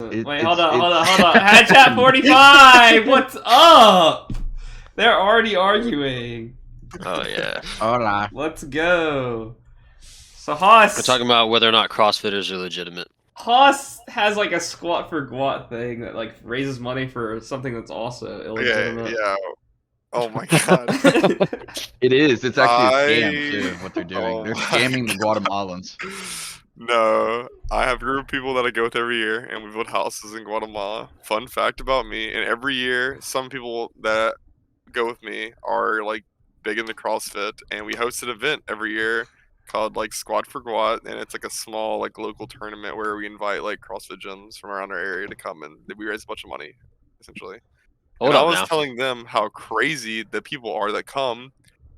Wait, hold on. HadsChat 45! What's up? They're already arguing. Oh, yeah. Hola. Let's go. So Haas... We're talking about whether or not CrossFitters are legitimate. Haas has like a squat for Gwat thing that like raises money for something that's also illegitimate. Yeah. Oh my god. It is. It's actually a scam too. What they're doing, Oh they're my scamming the Guatemalans. No, I have a group of people that I go with every year, and we build houses in Guatemala. Fun fact about me, and every year, some people that go with me are like big into CrossFit, and we host an event every year called like Squad for Guat, and it's like a small like local tournament where we invite like CrossFit gyms from around our area to come, and we raise a bunch of money, essentially. Hold and I up was now. telling them how crazy the people are that come,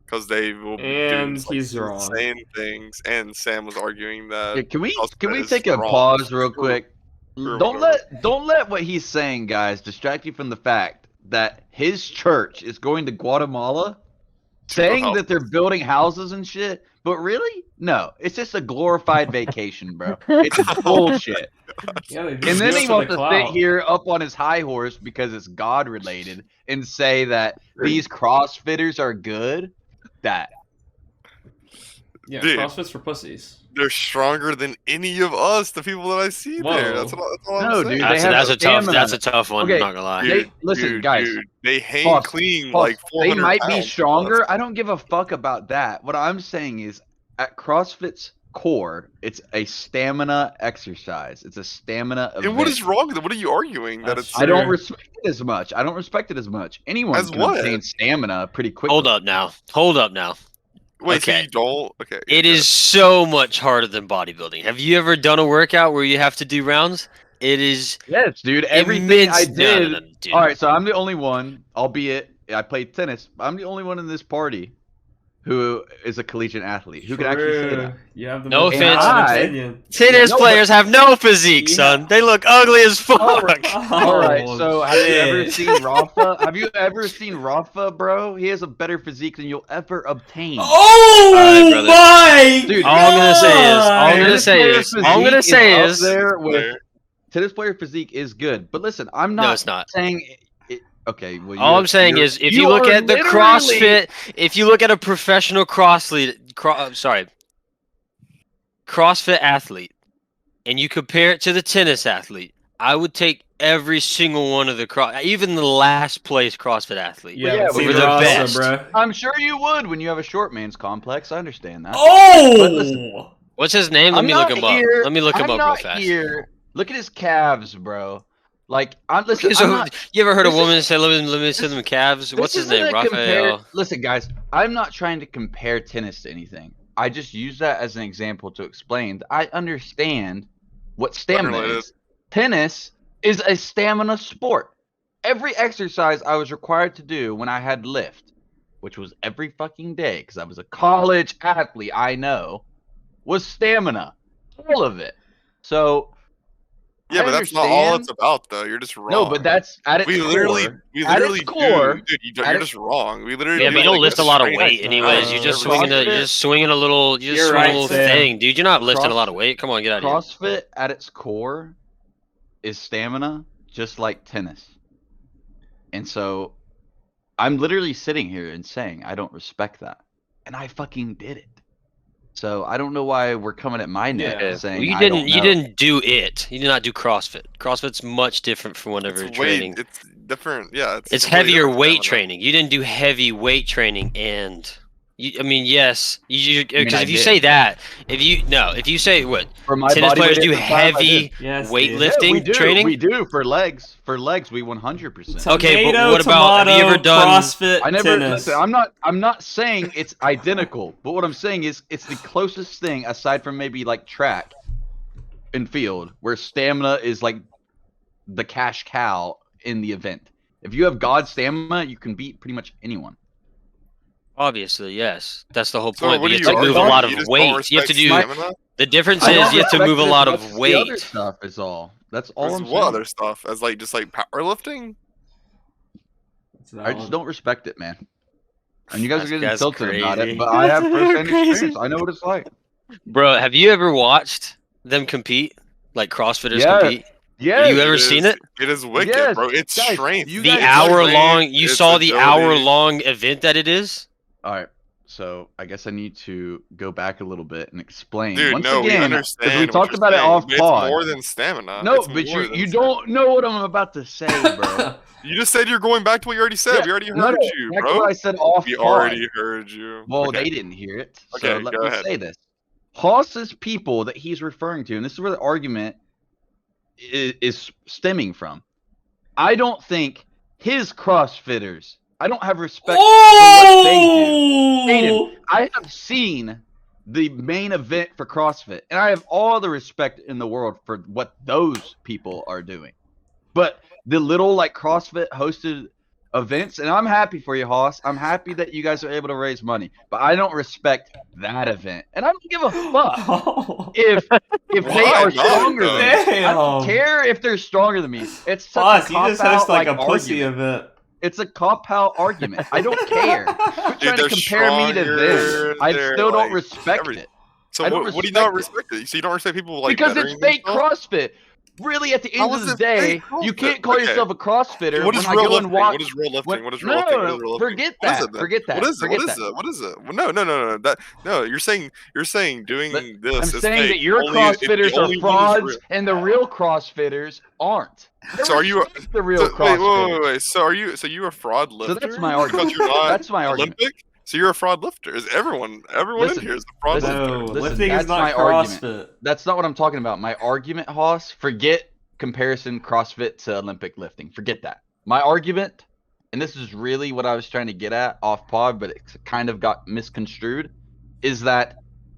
because they will And do he's wrong. insane things. And Sam was arguing that. Yeah, can we CrossFit is take a wrong. pause real quick? Sure, Don't whatever. let what he's saying, guys, distract you from the fact that his church is going to Guatemala, saying that they're building houses and shit. But really, no, it's just a glorified vacation, bro. It's bullshit. Yeah, they And just then do it he for wants the to sit clout. here up on his high horse because it's God related and say that these CrossFitters are good. Yeah, Dude. CrossFit's for pussies. They're stronger than any of us, the people that I see there. That's all No, I'm saying. dude, That's, they have that's a tough. stamina. That's a tough one. Okay, I'm not gonna lie. They, listen, guys. Dude, they hang Pause, clean pause. like 400 They might be pounds. stronger. I don't give a fuck about that. What I'm saying is, at CrossFit's core, it's a stamina exercise. It's a stamina event. And what is wrong with it? What are you arguing? That That's it's I don't Sure. respect it as much. I don't respect it as much. Anyone As can what? obtain stamina pretty quickly. Hold up now. Hold up now. Wait, so Okay. you don't? Okay. It is so much harder than bodybuilding. Have you ever done a workout where you have to do rounds? It is. Yes, dude. Everything I immense- no, did. no, no, dude. All right, so I'm the only one, albeit I played tennis. I'm the only one in this party who is a collegiate athlete who can actually say that. True. You have the No most offense. valid I- opinion. Tennis No, players have no physique, Yeah. son. They look ugly as fuck. All right, Oh, so have you ever shit. seen Rafa? Have you ever seen Rafa, bro? He has a better physique than you'll ever obtain. Oh Alright, brother. my Dude, All I'm gonna say is, all I'm God! gonna say is, all I'm gonna say up is, there with Wait. tennis player physique is good. But listen, I'm no, not it's not. saying it, okay. Well, All I'm saying is, if you look are at the literally- CrossFit, if you look at a professional CrossFit athlete, and you compare it to the tennis athlete, I would take every single one of the even the last place CrossFit athlete. Yeah, Yeah, but we're see the Rasa, best. bro. I'm sure you would when you have a short man's complex. I understand that. But Oh! listen, What's his name? Let I'm me look not him up. here- Let me look him I'm up real not fast. here. Look at his calves, bro. Like, listen. Okay, so I'm not, you ever heard a this woman say, "Let me see them calves"? What's this his name? isn't a Raphael. Listen, guys, I'm not trying to compare tennis to anything. I just use that as an example to explain that I understand what stamina Unrelated. is. Tennis is a stamina sport. Every exercise I was required to do when I had lift, which was every fucking day because I was a college athlete, I know, was stamina. All of it. So, Yeah, I but that's not all understand. it's about, though. You're just wrong. No, but that's at its we literally, core. we At literally its core, do. Dude, at you're its- just wrong. We literally. Yeah, do but you don't like lift a lot of strength weight, anyways. You're just CrossFit- swinging a little. You just You're swing right, a little Sam. thing, dude. You're not lifting a Cross- lot of weight. Come on, get out of here. CrossFit at its core is stamina, just like tennis. And so I'm literally sitting here and saying I don't respect that. And I fucking did it. So I don't know why we're coming at my neck Yeah. and saying Well, you I didn't. don't You know. didn't do it. You did not do CrossFit. CrossFit's much different from whatever It's training. It's different. Yeah, It's completely heavier different weight stamina. training. You didn't do heavy weight training, and I mean, yes, you because I if you did. say that, if you say what For my tennis body players weight do at the time, I heavy did. Yes, dude. weightlifting Yeah, we do. training. We do for legs. For legs, we 100%. Okay, but Tomato, what about- have you ever tomato, done- CrossFit, I never tennis. listen, I'm not saying it's identical, but what I'm saying is it's the closest thing aside from maybe like track and field where stamina is like the cash cow in the event. If you have God stamina, you can beat pretty much anyone. Obviously, yes, that's the whole So point. what But do you have to you move a argue? lot You of just don't weight. You have to respect do. stamina? The difference I is don't you have to respect move a it as lot much of as the other weight. stuff is all. That's all There's I'm what saying. other stuff? As like just like powerlifting? That's I just valid. don't respect it, man. And you guys are getting That's tilted about crazy. it, but I have firsthand Crazy. experience. I know what it's like. Bro, have you ever watched them compete? Like CrossFitters Yeah. compete? Yes. You ever seen it? It is wicked, Yes, bro. It's guys, strength. you The guys- hour strength, long. You it's saw the agility. hour long event that it is. All right. So I guess I need to go back a little bit and explain. Dude, Once no, we again, understand. because we what talked you're about it saying, off but pod. It's more than stamina. No, It's but more you than you stamina. don't know what I'm about to say, bro. You just said you're going back to what you already said. Yeah, We already heard no, you, that's bro. what I said off We pod. already heard you. Well, Okay. they didn't hear it. So Okay, let go me ahead. say this. Haas's people that he's referring to, and this is where the argument is stemming from. I don't think his CrossFitters, I don't have respect for what they do. Aiden, I have seen the main event for CrossFit, and I have all the respect in the world for what those people are doing. But the little like CrossFit hosted events, and I'm happy for you, Haas. I'm happy that you guys are able to raise money, but I don't respect that event, and I don't give a fuck if they Why are not, stronger though? than me. I don't Damn. care if they're stronger than me. It's such Boss, a you just cop-out host like a pussy argument. event. It's a cop-out argument. I don't care. Quit trying to they're compare me to stronger, them. I they're, still don't like, respect everything. it. So I don't what do you not respect respect it? So you don't respect people like because it's bettering fake themselves? CrossFit. Really, at the How end of is the it day, fake you CrossFit? can't call Okay. yourself a CrossFitter What is when I real go and lifting? watch. What is real lifting? What is No, real lifting? What no, is real lifting? forget What is that. it then? Forget that. What is it? Forget What is that. it? What is it? No. No, you're saying doing But this I'm is saying fake. that your Only if the CrossFitters are only one is frauds real. and the real CrossFitters aren't. I So are you? respect the real So, wait, CrossFitters. wait. So are you? So you're a fraud lifter? So that's my Because argument. you're not That's my argument. Olympic. So you're a fraud lifter. Is everyone Listen, in here is a fraud listen, lifter? No, listen, lifting that's is not my argument. CrossFit. That's not what I'm talking about. My argument, Haas, forget comparison CrossFit to Olympic lifting. Forget that. My argument, and this is really what I was trying to get at off pod, but it kind of got misconstrued, is that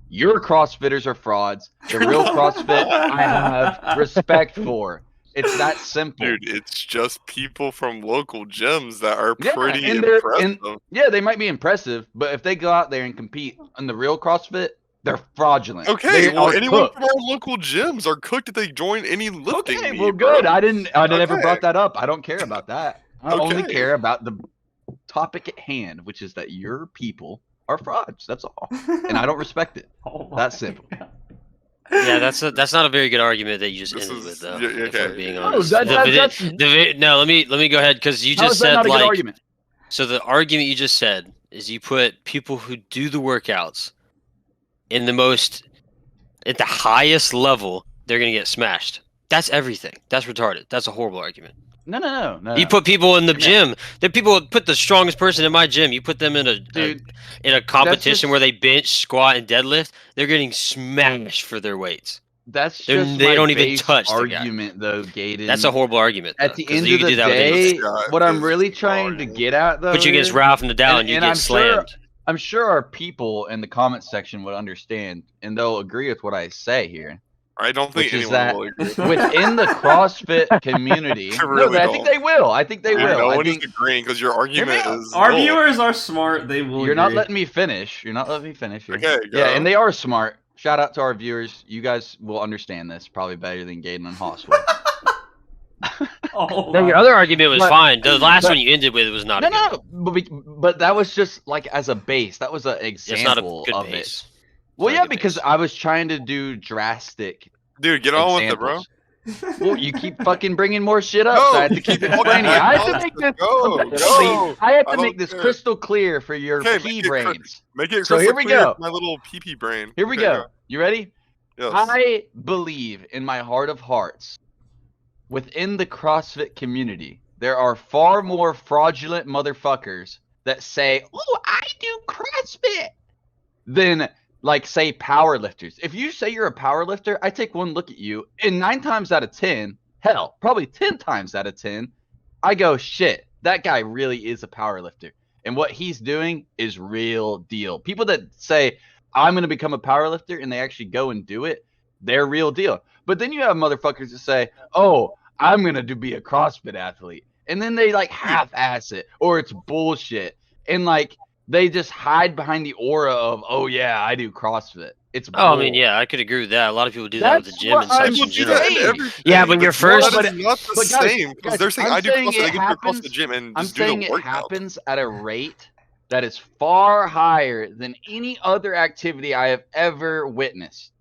your CrossFitters are frauds. The real CrossFit I have respect for. It's that simple. Dude, it's just people from local gyms that are Yeah, pretty and they're- impressive. Yeah, they might be impressive, but if they go out there and compete in the real CrossFit, they're fraudulent. Okay, They well, are anyone cooked. from our local gyms are cooked if they join any lifting Okay, meet, well, bro. good. I never Okay. brought that up. I don't care about that. I only Okay. care about the topic at hand, which is that your people are frauds. That's all, and I don't respect it. Oh my That's simple. God. Yeah, that's not a very good argument that you just This ended is- with, though. yeah, If okay. we're being No, honest. that's- No, let me go ahead because you How just is that said not a good like. argument? So the argument you just said is you put people who do the workouts in at the highest level, they're gonna get smashed. That's everything. That's retarded. That's a horrible argument. No. You put people in the Come here. gym. The people put the strongest person in my gym. You put them in Dude, in a competition just- where they bench, squat, and deadlift. They're getting smashed for their weights. That's They're- just they my don't even base touch the guy. argument, though, Gaten. That's a horrible argument. At though, the 'cause end you of can the do that with any day, Scott what I'm is really trying to retarded. get at, though, Put you against is- Ralph Nadal and you get I'm slammed. I'm sure our people in the comment section would understand, and they'll agree with what I say here. I don't think Which is anyone that will agree. within the CrossFit community, I really I think they will. I think they Dude, will. no I one think is agreeing because your argument out. is Our null. viewers are smart. They will. you're not agree. letting me finish. You're not letting me finish here. Okay, Yeah, go. and they are smart. Shout out to our viewers. You guys will understand this probably better than Gaten and Haas will. Oh No, your my- other argument was But- fine. The last but- one you ended with was not. No, a good no, but that was just like as a base. That was an It's not a example good of base. it. Well, not a yeah, good because base. I was trying to do drastic Dude, get on with it, bro. examples. Well, you keep fucking bringing more shit up, No, so I have to you keep keep explaining. fucking I have to going. make this. Go, go. I have I to don't make this care. crystal clear for your Okay, pea make it brains. Make it So crystal here we clear go. for my little pee brain. Here we Okay, go. You ready? Yes. I believe in my heart of hearts, within the CrossFit community, there are far more fraudulent motherfuckers that say, "Oh, I do CrossFit," than like say powerlifters. If you say you're a powerlifter, I take one look at you, and 9 times out of 10, hell, probably 10 times out of 10, I go, "Shit, that guy really is a powerlifter, and what he's doing is real deal." People that say, "I'm going to become a powerlifter," and they actually go and do it, they're real deal. But then you have motherfuckers that say, "Oh, I'm going to be a CrossFit athlete." And then they like half-ass it, or it's bullshit. And like they just hide behind the aura of, "Oh yeah, I do CrossFit." It's Oh, I bull. mean, yeah, I could agree with that. A lot of people do that with the That's gym what and I'm such People in do general. that in saying. everything. Yeah, when you're But first- that is not the but guys, same because guys, they're saying I'm I do saying CrossFit. They it can go across happens- the gym and I'm just do saying the it workout. happens at a rate that is far higher than any other activity I have ever witnessed.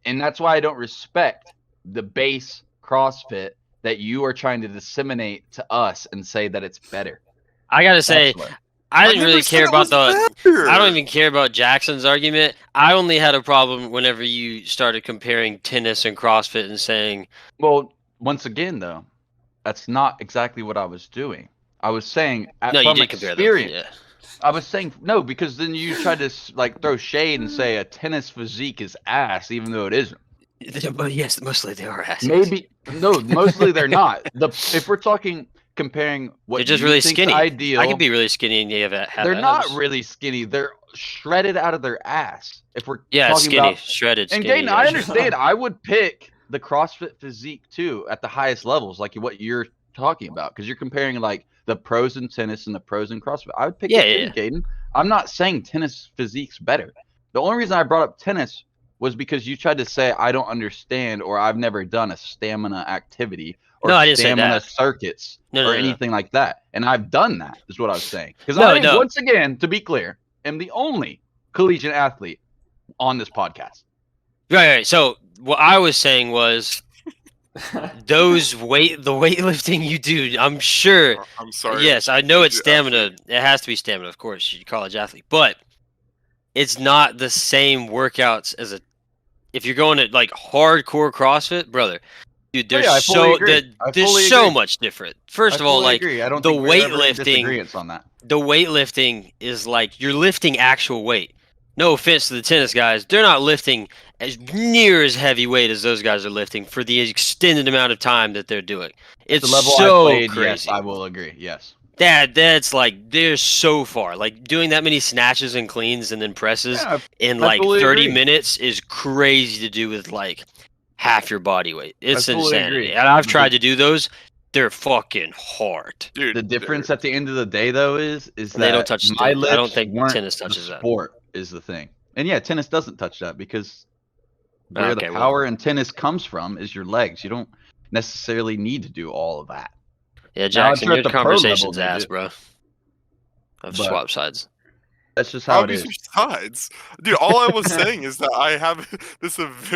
And that's why I don't respect the base CrossFit that you are trying to disseminate to us and say that it's better. I gotta say, That's what. I didn't never really said care it about was the. better. I don't even care about Jackson's argument. I only had a problem whenever you started comparing tennis and CrossFit and saying, Well, once again, though, that's not exactly what I was doing. I was saying no, you from did compare them. experience. Yeah. I was saying no, because then you tried to like throw shade and say a tennis physique is ass, even though it isn't. But yes, mostly they are asses. Maybe no, mostly they're not. If we're talking comparing what They're just you really think's skinny. ideal, I could be really skinny and you have they're not abs. really skinny. They're shredded out of their ass. If we're Yeah, talking skinny, about shredded, and skinny. Gaten, I yeah. understand. I would pick the CrossFit physique too at the highest levels, like what you're talking about, because you're comparing like the pros in tennis and the pros in CrossFit. I would pick Yeah, it too, Gaten. I'm not saying tennis physique's better. The only reason I brought up tennis was because you tried to say I don't understand or I've never done a stamina activity or No, I didn't say stamina that. circuits No, or no, no. anything like that. And I've done that, is what I was saying. Because No, I, no. once again, to be clear, am the only collegiate athlete on this podcast. Right. So what I was saying was the weightlifting you do, I'm sure. I'm sorry. Yes, I know it's You stamina. athlete. It has to be stamina, of course. You're a college athlete, but it's not the same workouts as a. If you're going to like hardcore CrossFit, brother, dude, there's yeah, I fully agree. there's so much different. First of all, like agree. I don't the think we're ever in weightlifting, disagreement on that. the weightlifting is like you're lifting actual weight. No offense to the tennis guys, they're not lifting as near as heavy weight as those guys are lifting for the extended amount of time that they're doing. It's The level so I played, crazy. yes, I will agree. Yes. That's like they're so far. Like doing that many snatches and cleans and then presses Yeah, in I like fully 30 agree. minutes is crazy to do with like half your body weight. It's fully insanity. agree. And I've But tried to do those. They're fucking hard. Dude, the difference at the end of the day, though, is They that don't touch my the- lifts I don't think weren't tennis touches the that. sport is the thing. And yeah, tennis doesn't touch that because where Okay, the well- power in tennis comes from is your legs. You don't necessarily need to do all of that. Yeah, Now, I'm Jackson, sure at your the pro conversation's level they ass, do. bro. I've But- swapped sides. That's just How how it do you is. switch sides? Dude, all I was saying is that I have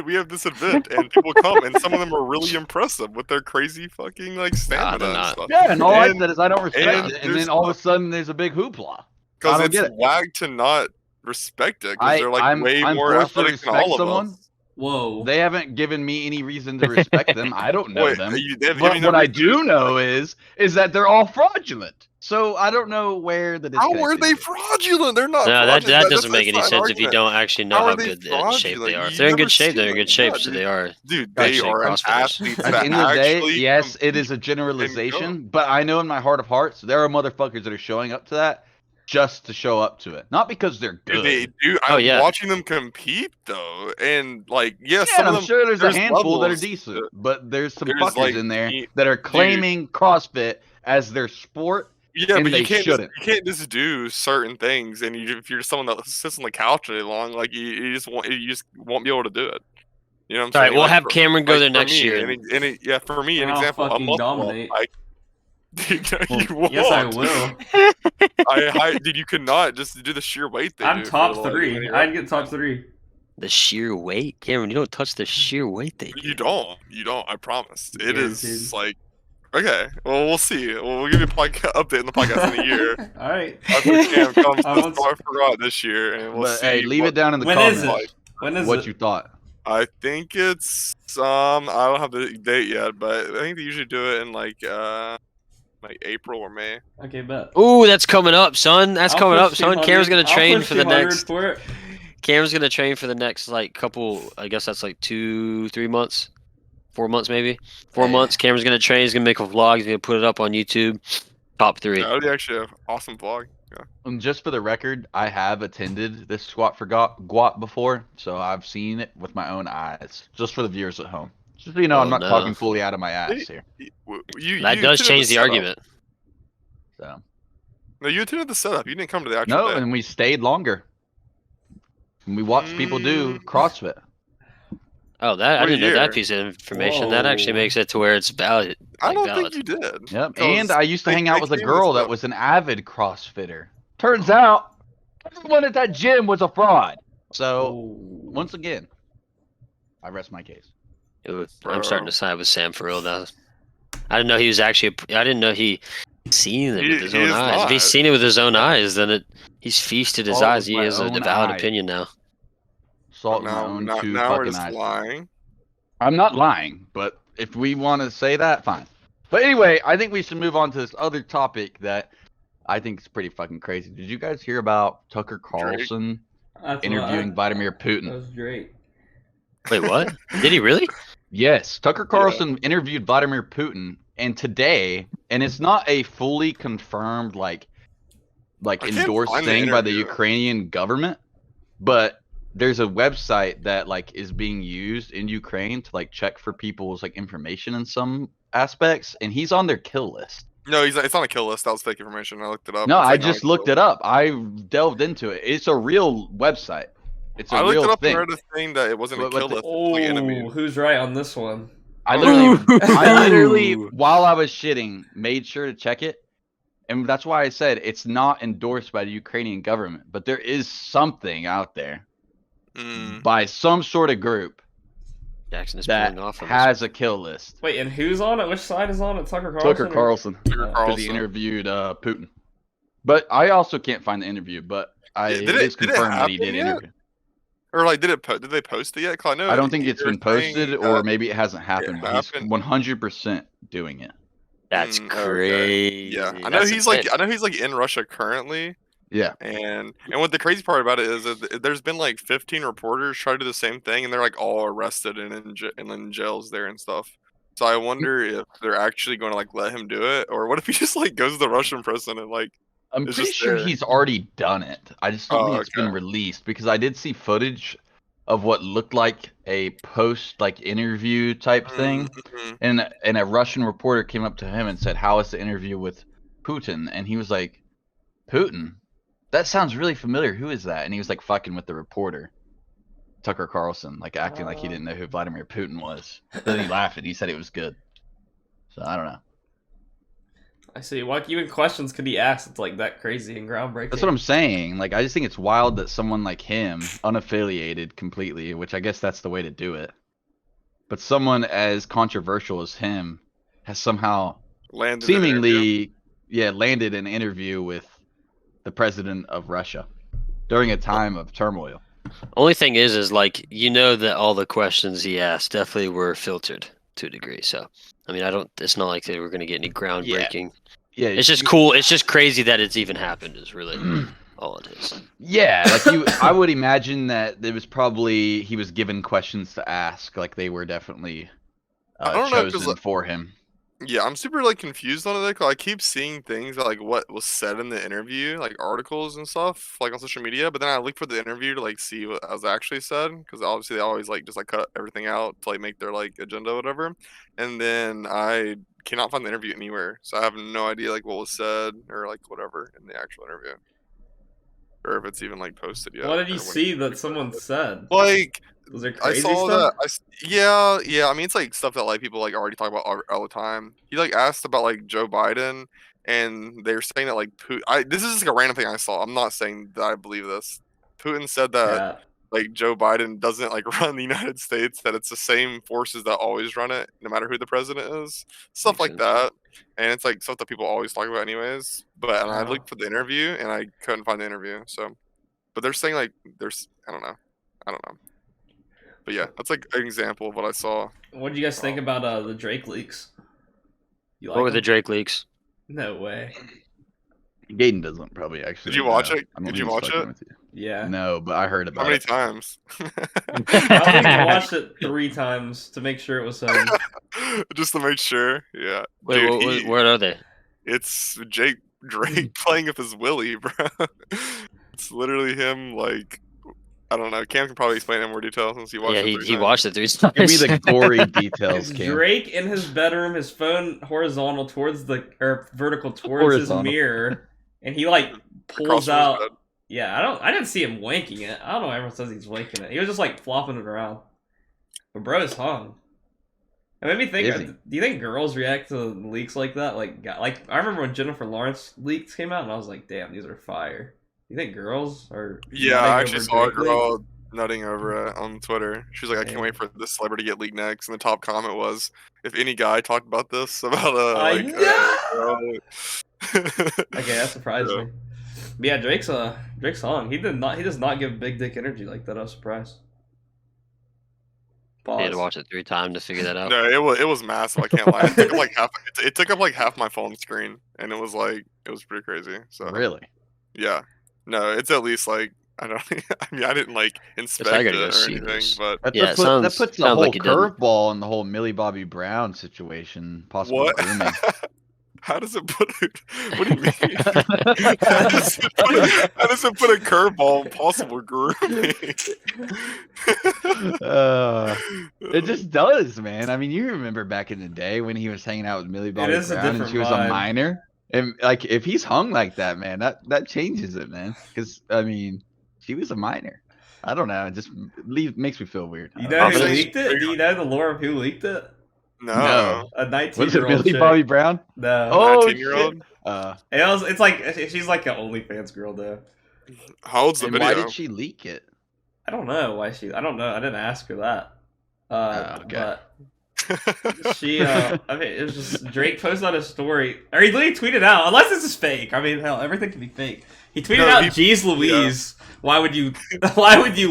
we have this event and people come and some of them are really impressive with their crazy fucking like stamina they're and not. stuff. Yeah, and all I And- said is I don't respect and it, and there's- then all of a sudden there's a big hoopla. I Because don't it's get it. wag to not respect it because they're like I'm way I'm more forced to athletic than respect all of someone. us. Whoa. They haven't given me any reason to respect them. I don't know Wait, them. they have But given what no I reason- do know is that they're all fraudulent. So I don't know where the How disconnect are they is. fraudulent? They're not. No, fraudulent. that doesn't make that's any not an sense if you argument. don't actually know How how are they good in shape they fraudulent? are. If You they're in never good shape, see they're in them. good shape, Yeah, so dude. they are. Dude, they Actually, are CrossFitters. athletes At the that end of the day, actually yes, it is a compete. generalization, but I know in my heart of hearts there are motherfuckers that are showing up to that just to show up to it, not because they're Dude, good. they do. Oh, I'm yeah. watching them compete though, and like, yes, Yeah, some and of I'm them. sure there's a handful that are levels, decent, but there's some there's, fuckers like, in there the- that are claiming CrossFit as their sport. Yeah, and but they you can't. shouldn't. You can't just do certain things, and if you're someone that sits on the couch really long, like you just won't be able to do it. You know what I'm All right, saying? we'll Like, have for- Cameron go like, there for next me, year. yeah, for me, an I'll example, a fucking muscle up, dominate. Dude, no, you won't. Yes, I will. Dude, you could not just do the sheer weight thing. I'm top 3. I'd get top 3. The sheer weight, Cameron. You don't touch the sheer weight they do. You don't. You don't. I promise. It is Guaranteed. like okay. Well, we'll see. We'll give you a update in the podcast in a year. All right. After Cam comes I to won't- I forgot this year, and we'll But see. hey, leave it down in the When comments is it? When is what it? you thought. I think it's I don't have the date yet, but I think they usually do it in like April or May. Okay, bet. Ooh, that's coming up, son. That's I'll coming push up, son. 200. Cameron's gonna I'll train push for the 200 next. For it. Cameron's gonna train for the next like couple. I guess that's like 2-3 months, 4 months maybe. 4 Hey. months. Cameron's gonna train. He's gonna make a vlog. He's gonna put it up on YouTube. Top 3. Yeah, that would be actually an awesome vlog. Yeah. And just for the record, I have attended this squat for GWAT before, so I've seen it with my own eyes. Just for the viewers at home. Just so you know, I'm Oh, not no. talking fully out of my ass here. That does change the argument. So No, you attended the setup. You didn't come to the actual no, day. and we stayed longer. And we watched people do CrossFit. Oh, that I What didn't know year? that piece of information. That actually Whoa. makes it to where it's valid. I like, don't valid. think you did. Yep. 'Cause And I used to they- hang out they with a came girl with that stuff. was an avid CrossFitter. Turns out everyone at that gym was a fraud. So Oh. once again, I rest my case. Ooh, I'm starting to side with Sam for real now. I didn't know he was actually. I didn't know he seen it with his He own is eyes. If he's not. seen it with his own eyes, then he's feasted his Saw it eyes. with He my has a own valid eyes. opinion now. Saw it with my own two now we're fucking just eyes. lying. I'm not lying, but if we want to say that, fine. But anyway, I think we should move on to this other topic that I think is pretty fucking crazy. Did you guys hear about Tucker Carlson interviewing Vladimir That Putin? was Drake. Wait, what? Did he really? Yes, Tucker Carlson interviewed Vladimir Putin, and today, and it's not a fully confirmed like I can't endorsed find the thing by the interview. Ukrainian government, but there's a website that like is being used in Ukraine to like check for people's like information in some aspects, and he's on their kill list. No, it's on a kill list. That was fake information. I looked it up. No, It's I like not just a looked kill it up. I delved into it. It's a real website. It's a I looked real it up thing. and read a thing that it wasn't a But kill the- list. It's Oh, like enemy. who's right on this one? I Oh. literally, while I was shitting, made sure to check it. And that's why I said it's not endorsed by the Ukrainian government, but there is something out there Mm. by some sort of group Jackson is that pulling off on has a kill list. Wait, and who's on it? Which side is on it? Tucker Carlson? Tucker Carlson, Tucker because Carlson. he interviewed Putin. But I also can't find the interview, but Did it is it confirmed that he happen did yet? interview. Or like, did they post it yet? 'Cause I know. I don't think it's they were been posted, saying or that- maybe it hasn't happened. But he's happened. 100% doing it. That's Okay. crazy. Yeah, I know That's he's insane. like in Russia currently, Yeah. and what the crazy part about it is that there's been like 15 reporters try to do the same thing, and they're like all arrested and in jails there and stuff. So I wonder if they're actually going to like let him do it, or what if he just like goes to the Russian prison and like. I'm It's pretty just sure there. he's already done it. I just don't Oh, think it's been okay. released because I did see footage of what looked like a post like interview type thing, Mhm. and a Russian reporter came up to him and said, "How was the interview with Putin?" And he was like, "Putin? That sounds really familiar. Who is that?" And he was like fucking with the reporter, Tucker Carlson, like acting like he didn't know who Vladimir Putin was. Then he laughed and he said it was good. So I don't know. I see. What even questions could he ask? It's like that crazy and groundbreaking. That's what I'm saying. Like, I just think it's wild that someone like him, unaffiliated completely, which I guess that's the way to do it, but someone as controversial as him has somehow Landed an interview. seemingly, landed an interview with the president of Russia during a time of turmoil. Only thing is like that all the questions he asked definitely were filtered to a degree. So I mean, it's not like they were going to get any groundbreaking. Yeah, It's just cool. It's just crazy that it's even happened. Is really all it is. Yeah, like I would imagine that there was probably he was given questions to ask, like they were definitely I don't know, 'cause, chosen like, for him. Yeah, I'm super like confused on it. 'Cause I keep seeing things that, like what was said in the interview, like articles and stuff, like on social media. But then I look for the interview to like see what was actually said, because obviously they always like just like cut everything out to like make their like agenda or whatever. And then I cannot find the interview anywhere, so I have no idea like what was said or like whatever in the actual interview, or if it's even like posted yet. What did you or when see it's that like, someone posted. said? Like Was there I crazy saw stuff? that. Yeah. I mean, it's like stuff that like people like already talk about all the time. He like asked about like Joe Biden, and they were saying that like Putin. This is just like a random thing I saw. I'm not saying that I believe this. Putin said that Yeah. like Joe Biden doesn't like run the United States. That it's the same forces that always run it, no matter who the president is. Stuff Makes like sense. that. And it's like stuff that people always talk about anyways. But and I Oh. looked for the interview and I couldn't find the interview. So, but they're saying like I don't know. But yeah, that's like an example of what I saw. What did you guys think about the Drake leaks? You What were the them? Drake leaks? No way. Gaten doesn't probably actually. Did you watch know. it? I don't Did think you he's watch fucking it? with you. Yeah. No, but I heard How about many it. times? I only watched it 3 times to make sure it was him. Just to make sure. Yeah. Wait, Dude, where are they? it's Drake playing with his willy, bro. It's literally him, like, I don't know. Cam can probably explain it in more detail since he watched Yeah, it he 3 he times. watched it 3 times. Give me the gory details, It's Cam. Drake in his bedroom, his phone horizontal towards or vertical towards his Horizontal. mirror, and he like Across pulls from his out. bed. Yeah, I didn't see him wanking it. I don't know. Everyone says he's wanking it. He was just like flopping it around. But bro is hung. It made me think. Is he? Do you think girls react to leaks like that? Like I remember when Jennifer Lawrence leaks came out, and I was like, damn, these are fire. You think girls are? Yeah, I actually saw a girl nutting over it on Twitter. She was like, "I can't wait for this celebrity to get leaked next." And the top comment was, "If any guy talked about this about I know. girl." Okay, that surprised me. But yeah, Drake's song. He does not give big dick energy like that. I was surprised. I had to Pause. watch it 3 times to figure that out. No, it was massive. I can't lie. It took up like half. It took up like half my phone screen, and it was pretty crazy. So Really? yeah, no, it's at least like I don't. I mean, I didn't like inspect gotta it go or see anything, this. but Yeah, That puts the sounds whole like you didn't. curveball in the whole Millie Bobby Brown situation. Possible what? grooming. How does it put it? What do you mean? How does it put a curveball in possible grooming? It just does, man. I mean, you remember back in the day when he was hanging out with Millie Bobby is a Brown and different she was vibe. a minor, and like if he's hung like that, man, that changes it, man. Because I mean, she was a minor. I don't know. It just makes me feel weird. You know who Obviously- leaked it? Do you know the lore of who leaked it? No. A Was it 19-year-old Millie chick. Bobby Brown? No. Oh, 19-year-old? shit. It's like she's like an OnlyFans girl though. How old's the And video? why did she leak it? I don't know why she. I don't know. I didn't ask her that. Okay. But she. I mean, it was just Drake posted on his story, or he literally tweeted out. Unless this is fake. I mean, hell, everything can be fake. He tweeted out, "Geez Louise, why would you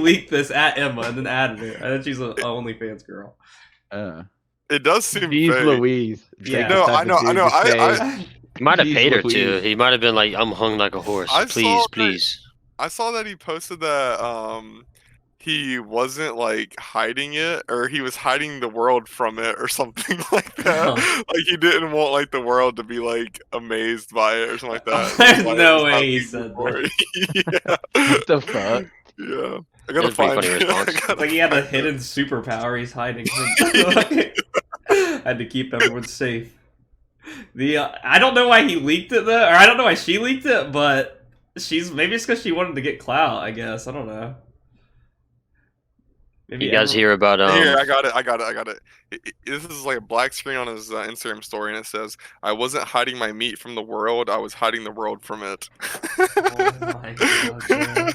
leak this at Emma?" and then added her, and then she's an OnlyFans girl. It does seem Jeez fake. Louise. Yeah. No, I know. He might have Jeez paid her Louise. too. He might have been like, "I'm hung like a horse. I Please, saw that- please." I saw that he posted that he wasn't like hiding it, or he was hiding the world from it, or something like that. Like he didn't want like the world to be like amazed by it, or something like that. There's Like, no it's not way he legal said for that. it. Yeah. What the fuck? Yeah. I gotta That's a pretty find funny it. response. I gotta It's like he had a find hidden superpower he's hiding. Had to keep everyone safe. I don't know why he leaked it though, or I don't know why she leaked it, but maybe it's because she wanted to get clout. I guess I don't know. Maybe You guys hear about Here, I got it. This is like a black screen on his Instagram story, and it says, "I wasn't hiding my meat from the world. I was hiding the world from it." Oh my god! Man.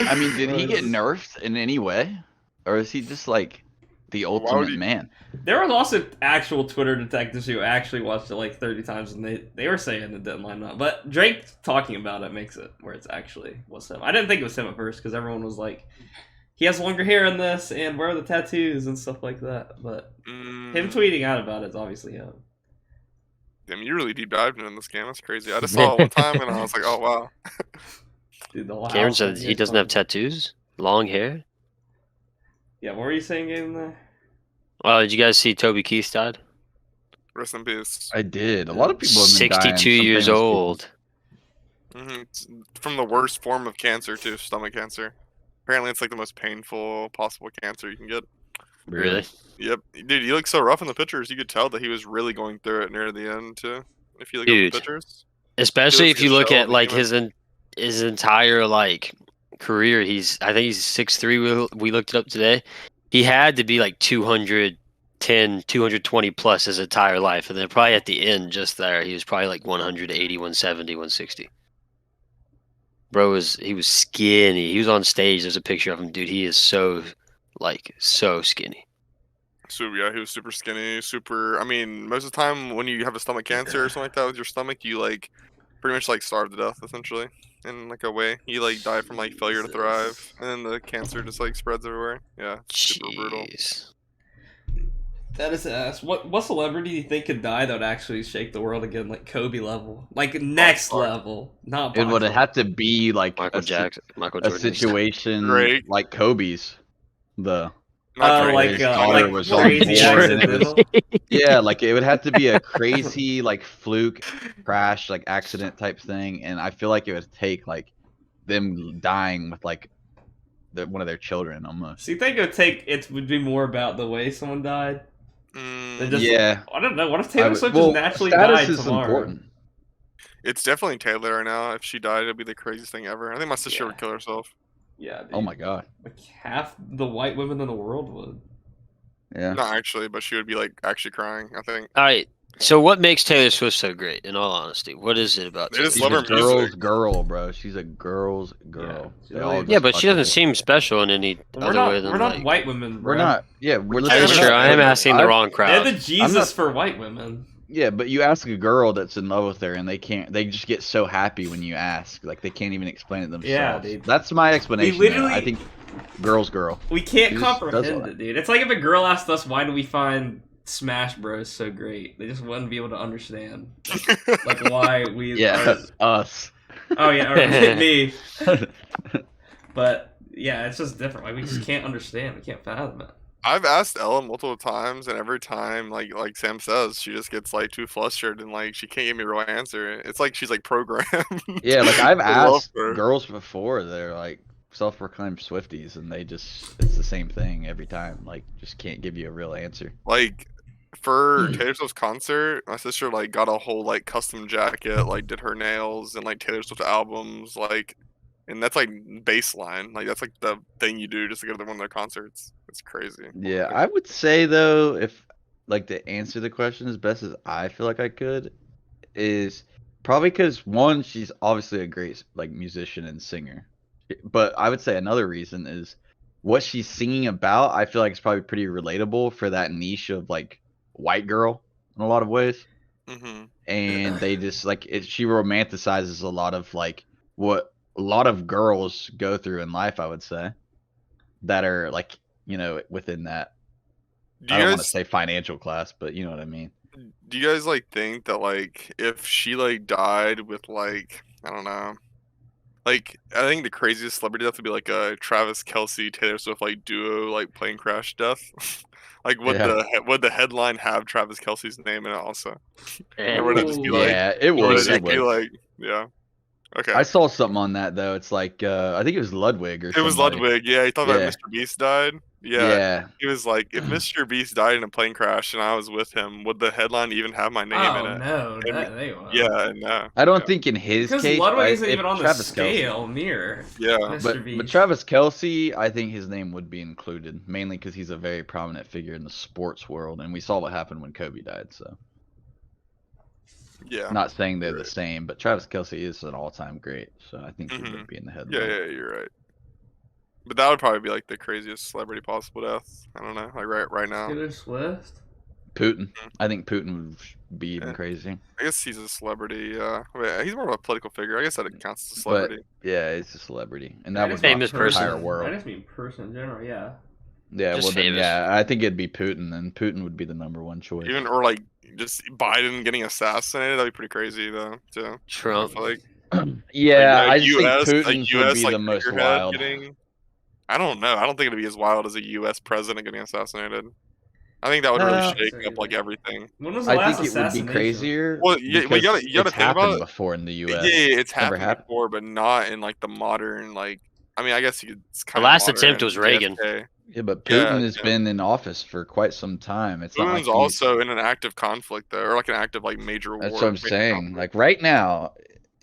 I mean, did he get nerfed in any way, or is he just like the would ultimate he- man? There was also actual Twitter detectives who actually watched it like 30 times, and they were saying it didn't line up. But Drake talking about it makes it where it's actually was him. I didn't think it was him at first because everyone was like, he has longer hair in this, and where are the tattoos and stuff like that. But him tweeting out about it is obviously him. Damn, you really deep dived into this game. That's crazy. I just saw it one time, and I was like, "Oh wow." Dude, the whole Cameron house said is he doesn't have fun. tattoos, long hair. Yeah, what were you saying, Game? There? Oh, did you guys see Toby Keith died? Rest in peace. I did. A lot of people have been dying 62 from years famous old. It's from the worst form of cancer too, stomach cancer. Apparently, it's like the most painful possible cancer you can get. people. Really? Yep, dude, he looked so rough in the pictures. You could tell that he was really going through it near the end too. If you look at Dude. the pictures, Especially looks if you like a look shell at of a like human. his entire like career. I think he's 6'3". We looked it up today. He had to be like 210, 220 plus his entire life, and then probably at the end, just there, he was probably like 180, 170, 160. Bro he was skinny. He was on stage. There's a picture of him, dude. He is so skinny. so yeah, he was super skinny, super. I mean, most of the time when you have a stomach cancer or something like that with your stomach, you like pretty much like starve to death essentially. In like a way, you like die from like failure to thrive, and then the cancer just like spreads everywhere. Yeah, it's super brutal. Jeez. That is ass. What celebrity do you think could die that would actually shake the world again, like Kobe level, like next Clark. level? Not It would boxing. have to be like Michael a Jordan. situation Drake. like Kobe's. Not Oh, Drake. his daughter was on crazy board and it was- accidental. Yeah, like it would have to be a crazy like fluke crash, like accident type thing, and I feel like it would take like them dying with like one of their children almost. So you think it would be more about the way someone died than just? Yeah. I don't know. What if I Taylor would- Swift well, just naturally status died is tomorrow? important. It's definitely Taylor right now. If she died, it'd be the craziest thing ever. I think my sister Yeah. would kill herself. Yeah. Dude. Oh my god. Like half the white women in the world would. Yeah. Not actually, but she would be like actually crying. I think. All right, So what makes Taylor Swift so great? In all honesty, what is it about They Taylor just She's love a her Swift? music. girl's girl, bro. She's a girl's girl. she's They really all a- Yeah, just but she fuck with doesn't her. seem special in any We're other way not. than We're not like. white women, bro. We're not. Yeah, we're That is we're true. not- I am asking the wrong They're crowd. the Jesus not- for white women. Yeah, but you ask a girl that's in love with her, and they can't. They just get so happy when you ask. Like they can't even explain it themselves. Yeah, dude. That's my explanation. literally- I think girl's girl. We can't She just does comprehend all it, dude. It's like if a girl asked us, "Why do we find Smash Bros so great?" They just wouldn't be able to understand, like why we. Yeah, us. Oh yeah, or me. But yeah, it's just different. Like we just can't understand. We can't fathom it. I've asked Ella multiple times, and every time, like Sam says, she just gets like too flustered and like she can't give me a real answer. It's like she's like programmed. Yeah, like I've I love asked her. girls before. They're like self-proclaimed Swifties, and they just—it's the same thing every time. Like, just can't give you a real answer. Like for Taylor Swift's concert, my sister like got a whole like custom jacket, like did her nails and like Taylor Swift albums, like, and that's like baseline. Like that's like the thing you do just to go to one of their concerts. It's crazy. Yeah, I would say though, if like to answer the question as best as I feel like I could, is probably because one, she's obviously a great like musician and singer, but I would say another reason is what she's singing about. I feel like it's probably pretty relatable for that niche of like white girl in a lot of ways, Mm-hmm. and they just like it. She romanticizes a lot of like what a lot of girls go through in life. I would say that are like within that. Do I you don't want to guys say financial class, but you know what I mean. do you guys like think that like if she like died with like I don't know, like I think the craziest celebrity death would be like a Travis Kelsey Taylor Swift like duo like plane crash death. Like would the headline have Travis Kelsey's name in it also? And Or would it just be Ooh. like Yeah, it or would would. it It just be would. like yeah. Okay. I saw something on that though. It's like I think it was Ludwig or It was somebody. Ludwig, yeah. He thought about Yeah. Mr. Beast died. Yeah. Yeah. He was like, if Mr. Beast died in a plane crash and I was with him, would the headline even have my name in Oh it? no, And- that they won't. Yeah, no. I don't yeah. think in his Because case. Ludwig isn't if even on the Travis Kelce- scale near Yeah. Mr. But Beast. Travis Kelsey, I think his name would be included mainly because he's a very prominent figure in the sports world, and we saw what happened when Kobe died. So, Yeah. not saying they're the Right. same, but Travis Kelsey is an all-time great, so I think he Mhm. would be in the headline. Yeah, you're right. But that would probably be like the craziest celebrity possible death. I don't know, like right now. Taylor Swift. Putin, I think Putin would be even Yeah. crazy. I guess he's a celebrity. I mean, he's more of a political figure. I guess that counts as a But celebrity. yeah, it's a celebrity, and I that just would mean rock Famous the person. entire I world. just mean person in general. Yeah. Yeah, Just well then, famous. yeah, I think it'd be Putin, and Putin would be the number one choice. Even or like just Biden getting assassinated. That'd be pretty crazy though. Too. I Trump. feel like Yeah, like, I just think US, Putin's would US be like the most figurehead wild. getting. I don't know. I don't think it'd be as wild as a U.S. president getting assassinated. I think that would really No. shake up like everything. When was the I last think it would be assassination? crazier. Well, yeah, well, you because gotta it's think about happened it. before in the Yeah, U.S. it's Never happened happened. before, but not in like the modern like. I mean, I guess it's The kind last of attempt was Reagan. Yeah, but Yeah, Putin has yeah. been in office for quite some time. It's not like Putin's he's. also in an active conflict though, or like an active like major war. That's what I'm major saying. conflict. Like right now,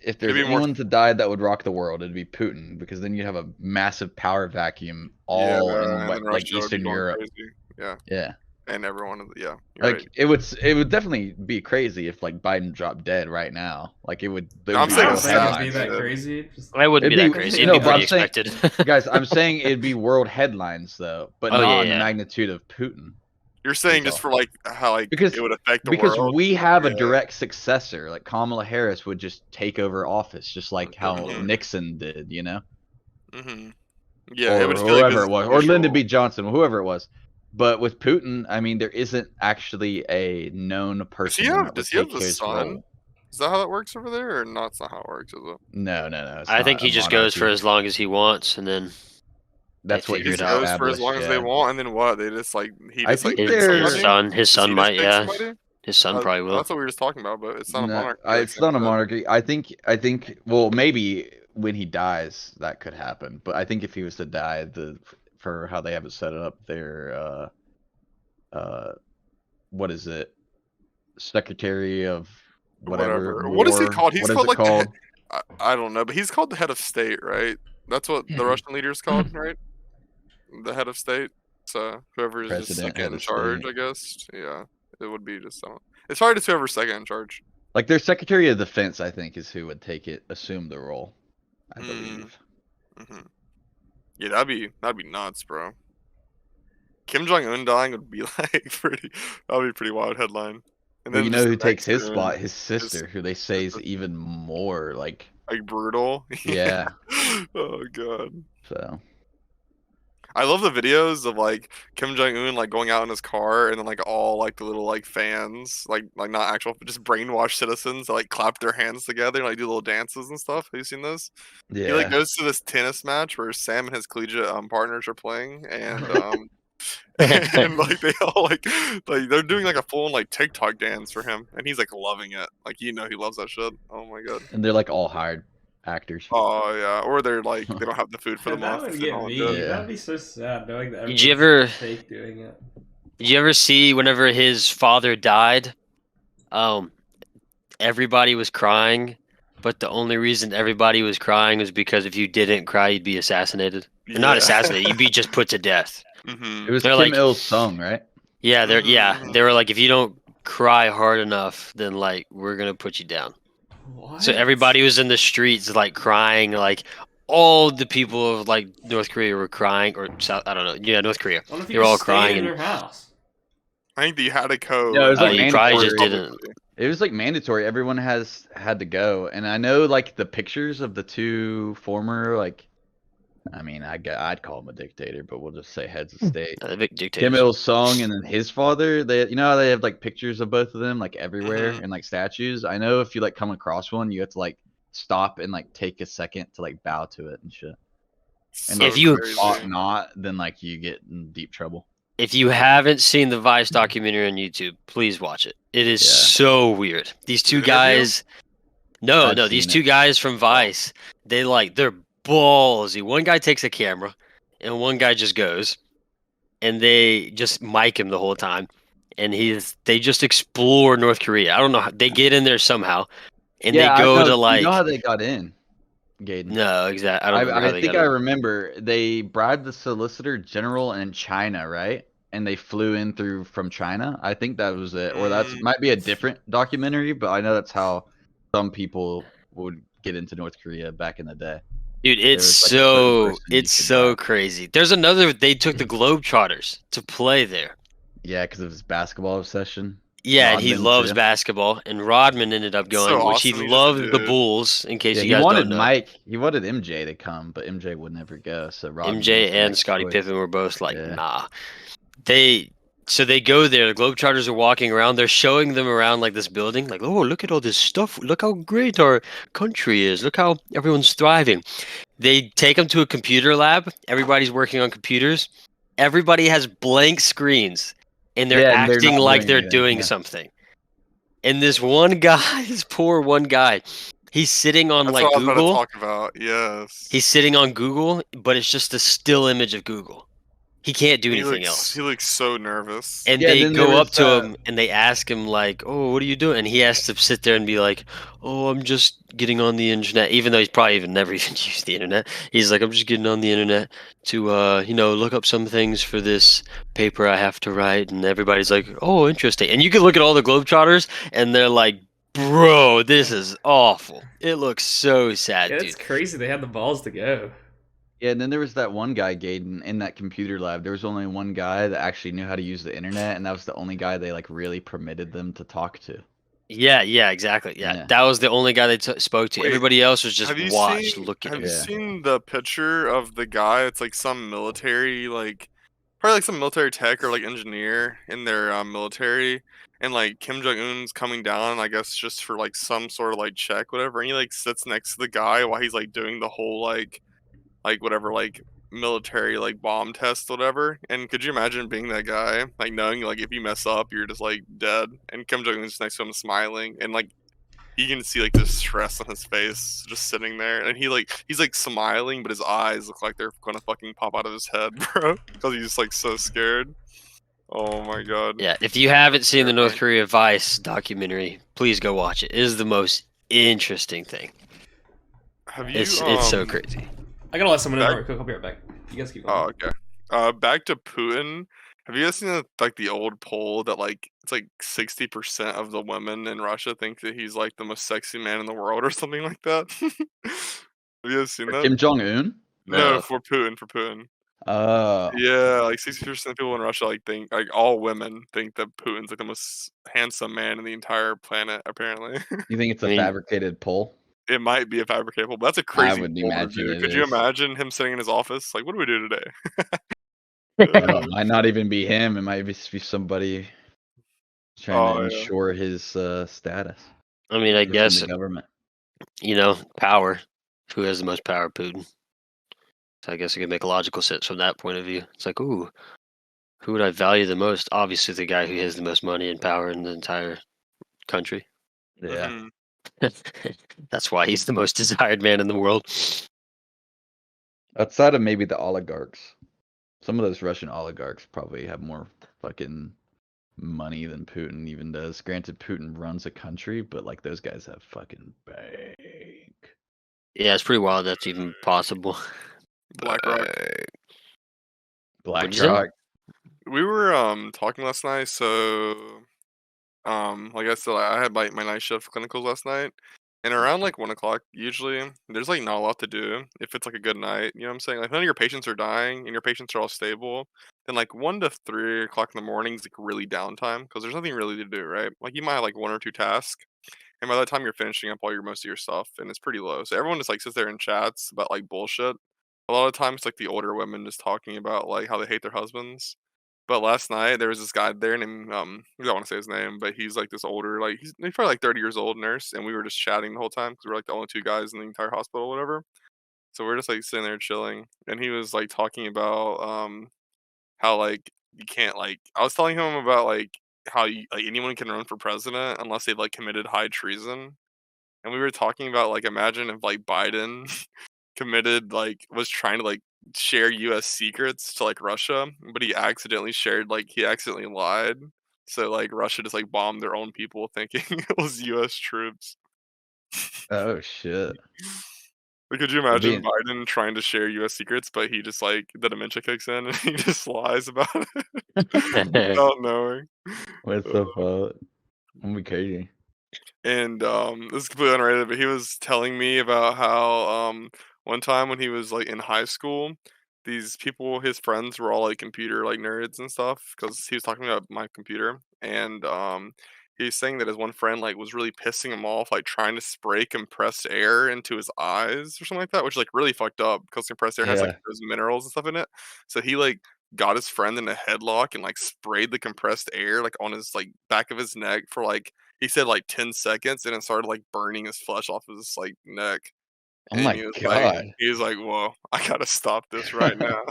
if there's It'd be more- anyone to die that would rock the world, it'd be Putin, because then you have a massive power vacuum all yeah, in and like then Russia would be Eastern going Europe. crazy. Yeah, Yeah. and everyone. Yeah, you're Like right. it would definitely be crazy if like Biden dropped dead right now. Like it would. No, I'm be saying I don't world think it'd be headlines. that Yeah. crazy. Just, It wouldn't be It'd that be- crazy. no, It'd be but pretty I'm saying- expected. Guys, I'm saying it'd be world headlines though, but Oh, not yeah, on the yeah. magnitude of Putin. You're saying just for like how like Because- it would affect the Because world. we have a Yeah. direct successor. Like Kamala Harris would just take over office, just like how Mhm. Nixon did, you know? Mm-hmm. Yeah, Or it would feel whoever like it this was, is or Lyndon visual. B. Johnson, whoever it was. But with Putin, I mean, there isn't actually a known person that would Does he have take the his son? role. Is that how that works over there, or not? It's not how it works, is it? No. It's I not think a he just goes for monarchy. as long as he wants, and then That's they what figure he's it Just out. goes for as long as they yeah. want, and then what? They just like he I just like think picks they're- his somebody? son, Does he just might, pick yeah. somebody? His son probably will. That's what we were just talking about, but it's not a No, monarchy. like it's Sam not a said. monarchy. I think. Well, maybe when he dies, that could happen. But I think if he was to die, for how they have it set up, their what is it? Secretary of whatever. What is he war? called? He's What is called it like the called? I don't know, but he's called the head of state, right? That's what the Yeah. Russian leader's called, right? The head of state. So whoever is just President, second head in of charge, state. I guess. Yeah, it would be just someone. It's probably just whoever's second in charge. Like their Secretary of Defense, I think, is who would assume the role. I Mm. believe. Hmm. Yeah, that'd be nuts, bro. Kim Jong Un dying would be like that'd be a pretty wild headline. And Well, you know just who the takes next his room, spot? His sister, who they say is even more like. like brutal. Yeah. Oh god. So. I love the videos of like Kim Jong Un like going out in his car and then like all like the little like fans like not actual just brainwashed citizens that, like clap their hands together and like do little dances and stuff. Have you seen those? Yeah. He like goes to this tennis match where Sam and his collegiate partners are playing and and like they all like they're doing like a full like TikTok dance for him and he's like loving it. Like he loves that shit. Oh my god. And they're like all hired actors. Oh yeah, or they're like they don't have the food for the That month. would if get they're all me. good. Yeah. That'd be so sad knowing that. Did you ever- everyone's fake doing it? Did you ever see whenever his father died? Everybody was crying, but the only reason everybody was crying was because if you didn't cry, you'd be assassinated. Or not assassinated, you'd be just put to death. Mm-hmm. It was They're Kim like- Il Sung, right? Yeah, Mhm. they were like, if you don't cry hard enough, then like we're gonna put you down. What? So everybody was in the streets like crying, like all the people of like North Korea were crying, or South, I don't know, yeah, North Korea. What if They you were all just stayed crying in and- their house? I think that you had a code. No, it was like you probably just mandatory. didn't. It was like mandatory. Everyone had to go, and I know like the pictures of the two former like. I mean, I'd call him a dictator, but we'll just say heads of state. The big Kim dictators. Il Sung and then his father. They, you know, how they have like pictures of both of them like everywhere Mhm. and like statues. I know if you like come across one, you have to like stop and like take a second to like bow to it and shit. And If you- ought not, then like you get in deep trouble. If you haven't seen the Vice documentary on YouTube, please watch it. It is Yeah. so weird. These two An interview? guys. No, I've these seen two it. guys from Vice. They're ballsy. One guy takes a camera, and one guy just goes, and they just mic him the whole time, and they just explore North Korea. I don't know how they get in there somehow, and Yeah, they go I know, to like. You know how they got in, Gaden? No, exactly. I don't remember how they think got I in. remember they bribed the Solicitor General in China, right? And they flew in from China. I think that was it, or that's might be a different documentary, but I know that's how some people would get into North Korea back in the day. Dude, it's was, like, a certain so person you it's could so buy. crazy. There's another. They took the Globetrotters to play there. Yeah, because of his basketball obsession. Yeah, and he Rodman, loves too. basketball, and Rodman ended up So going, which he awesome, he just loved the did. Bulls. In case Yeah, you he guys wanted don't know, Mike. He wanted MJ to come, but MJ would never go. So Rodman was MJ the and next Scottie choice. Pippen were both like, Yeah. nah. So they go there. The Globetrotters are walking around. They're showing them around like this building. Like, oh, look at all this stuff. Look how great our country is. Look how everyone's thriving. They take them to a computer lab. Everybody's working on computers. Everybody has blank screens, and they're Yeah, and they're acting not like doing they're anything, doing yeah. something. And this one guy, this poor one guy, he's sitting on That's like what I was Google. about to talk about. Yes. He's sitting on Google, but it's just a still image of Google. He can't do anything else. He looks so nervous. And Yeah, they then there go was up to that- him and they ask him like, "Oh, what are you doing?" And he has to sit there and be like, "Oh, I'm just getting on the internet." Even though he's probably never even used the internet, he's like, "I'm just getting on the internet to, look up some things for this paper I have to write." And everybody's like, "Oh, interesting." And you can look at all the Globetrotters, and they're like, "Bro, this is awful. It looks so sad, Yeah, dude." it's crazy. They had the balls to go. Yeah, and then there was that one guy, Gaden, in that computer lab. There was only one guy that actually knew how to use the internet, and that was the only guy they like really permitted them to talk to. Yeah, exactly. Yeah, Yeah. that was the only guy they spoke to. Wait, Everybody else was just have you watched, seen? look at Have him. you Yeah. seen the picture of the guy? It's like some military, like probably like some military tech or like engineer in their military, and like Kim Jong Un's coming down, I guess, just for like some sort of like check, whatever. And he like sits next to the guy while he's like doing the whole like whatever like military like bomb test, whatever. And could you imagine being that guy, like knowing like if you mess up, you're just like dead, and Kim Jong Un's next to him smiling, and like you can see like the stress on his face just sitting there, and he's like smiling, but his eyes look like they're gonna fucking pop out of his head, bro, because he's like so scared. Oh my god. Yeah, if you haven't seen the North Terrifying. Korea Vice documentary, please go watch it. It is the most interesting thing. Have you? It's so crazy. I gotta let someone in Back- real quick. I'll be right back. You guys keep Oh, going. okay. Back to Putin. Have you guys seen the old poll that it's like 60% of the women in Russia think that he's like the most sexy man in the world or something like that? Have you guys seen For that? Kim Jong Un? No, No. for Putin, for Putin. Oh. Yeah, like 60% of people in Russia think like all women think that Putin's like the most handsome man in the entire planet, apparently. You think it's I a mean, fabricated poll? It might be a fabricated poll, but that's a I crazy would poll to imagine do. it Could you is. imagine him sitting in his office? Like, what do we do today? It might not even be him. It might just be somebody trying to Oh yeah. ensure his status I mean, I within guess the government. power. Who has the most power? Putin. So I guess it could make a logical sense from that point of view. It's like, ooh, who would I value the most? Obviously, the guy who has the most money and power in the entire country. Yeah. Mhm. That's why he's the most desired man in the world. Outside of maybe the oligarchs. Some of those Russian oligarchs probably have more fucking money than Putin even does. Granted, Putin runs a country, but like those guys have fucking bank. Yeah, it's pretty wild that's even possible. BlackRock. What'd you say? BlackRock. We were talking last night, so like I said, I had like my night shift clinicals last night, and around like 1 o'clock usually there's like not a lot to do if it's like a good night. You know what I'm saying? Like none of your patients are dying and your patients are all stable. Then like 1 to 3 o'clock in the morning is like really downtime because there's nothing really to do, right? Like you might have like one or two tasks, and by the time you're finishing up all your most of your stuff, and it's pretty low. So everyone just like sits there and chats about like bullshit. A lot of times, like the older women just talking about like how they hate their husbands. But last night there was this guy there named I don't want to say his name, but he's like this older, like he's probably like 30 years old nurse, and we were just chatting the whole time because we're like the only two guys in the entire hospital, or whatever. So we're just like sitting there chilling, and he was like talking about how like you can't like I was telling him about like how like anyone can run for president unless they've like committed high treason, and we were talking about like imagine if like Biden committed like was trying to like share US secrets to like Russia, but he accidentally lied. So like Russia just like bombed their own people thinking it was US troops. Oh shit. Like, could you Well, imagine Biden trying to share US secrets, but he just like the dementia kicks in and he just lies about it without knowing? what the fuck? I'm be crazy. And this is completely unrelated, but he was telling me about how one time when he was like in high school, these people, his friends, were all like computer like nerds and stuff because he was talking about my computer, and he's saying that his one friend like was really pissing him off, like trying to spray compressed air into his eyes or something like that, which is like really fucked up because compressed air has like Yeah. those minerals and stuff in it. So he like got his friend in a headlock and like sprayed the compressed air like on his like back of his neck for like he said like 10 seconds, and it started like burning his flesh off his like neck. Oh And my god. he was like, "Whoa, I gotta stop this right now."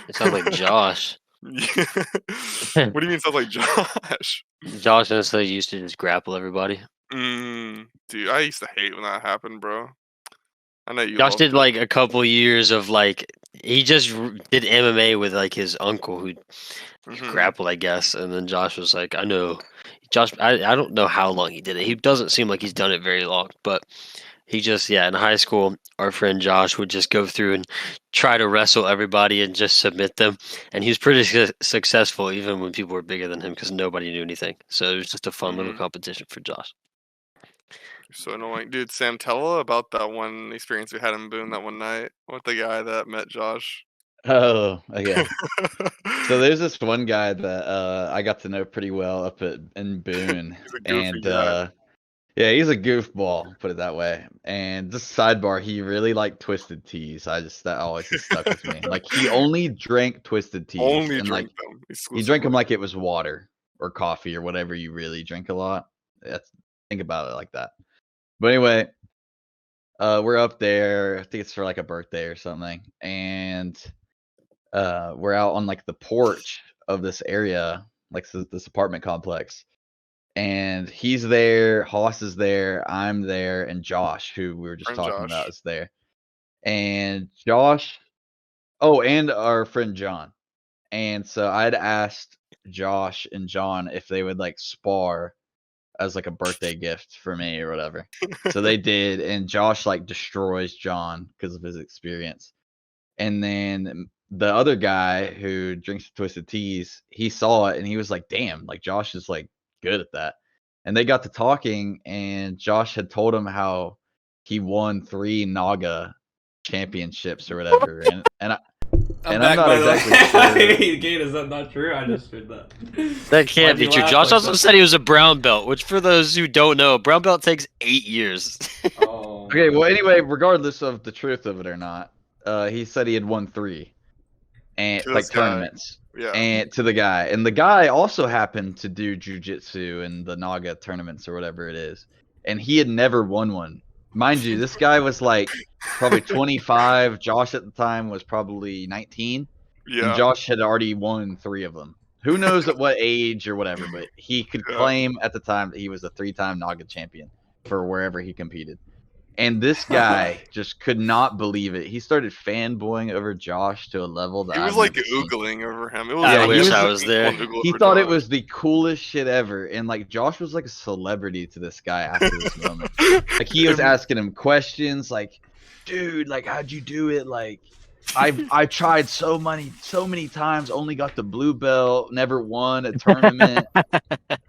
It sounds like Josh. Yeah. What do you mean sounds like Josh? Josh honestly used to just grapple everybody. Dude, I used to hate when that happened, bro. I know you Josh loved did it. like a couple years of like he just did MMA with like his uncle who Mhm. grappled, I guess, and then Josh was like, I know. Josh, I don't know how long he did it. He doesn't seem like he's done it very long, but he just in high school, our friend Josh would just go through and try to wrestle everybody and just submit them, and he was pretty successful even when people were bigger than him because nobody knew anything. So it was just a fun little Mhm. competition for Josh. So annoying. Dude, Sam, tell about that one experience we had in Boone that one night with the guy that met Josh. Oh, okay. So there's this one guy that I got to know pretty well up in Boone. He's a goofy And guy. yeah, he's a goofball, put it that way. And just sidebar, he really liked Twisted Teas. That always has stuck with me. Like he only drank Twisted Teas, Only and like drink them he drank them exclusively. like it was water or coffee or whatever you really drink a lot. Think about it like that. But anyway, we're up there. I think it's for like a birthday or something, and we're out on like the porch of this area, like this apartment complex. And he's there, Hoss is there, I'm there, and Josh, who we were just Friend talking about, Josh. is there. And Josh, oh, and our friend John. And so I'd asked Josh and John if they would like spar as like a birthday gift for me or whatever. So they did, and Josh like destroys John because of his experience. And then the other guy who drinks Twisted Teas, he saw it and he was like, "Damn, like Josh is like good at that." And they got to talking, and Josh had told him how he won 3 Naga championships or whatever, and I'm back, not by the exactly way. sure. Gate, is that not true? I just heard that. That can't Why'd be you true. laugh Josh like also that? said he was a brown belt, which for those who don't know, a brown belt takes 8 years. Oh. Okay, well, anyway, regardless of the truth of it or not, he said he had won 3 and To like this guy. tournaments. Yeah. And to the guy, and the guy also happened to do jujitsu in the Naga tournaments or whatever it is, and he had never won one. Mind you, this guy was like probably 25. Josh at the time was probably 19, and Yeah. Josh had already won 3 of them. Who knows at what age or whatever, but he could Yeah. claim at the time that he was a 3-time Naga champion for wherever he competed. And this guy just could not believe it. He started fanboying over Josh to a level that He was I've like never seen. oogling over him. It was I Yeah, wish he I was- was there. He thought it was the coolest shit ever, and like Josh was like a celebrity to this guy after this moment. Like he was asking him questions, like, "Dude, like how'd you do it? Like, I tried so many times, only got the blue belt, never won a tournament,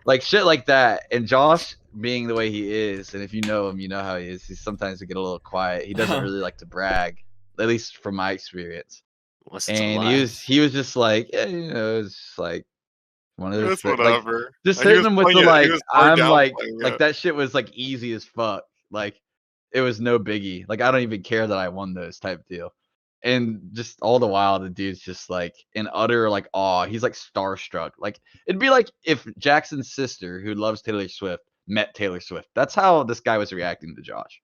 like shit like that." And Josh, being the way he is, and if you know him, you know how he is. He's sometimes to get a little quiet. He doesn't really like to brag, at least from my experience. What's it to And lie? he was just like, yeah, you know, it's just like one of those It's things. Like, whatever. just Like, he hitting was him with the playing it- he like, was hard I'm like downplaying it. that shit was like easy as fuck. Like it was no biggie. Like I don't even care that I won those type deal. And just all the while, the dude's just like in utter like awe. He's like starstruck. Like it'd be like if Jackson's sister, who loves Taylor Swift, met Taylor Swift. That's how this guy was reacting to Josh.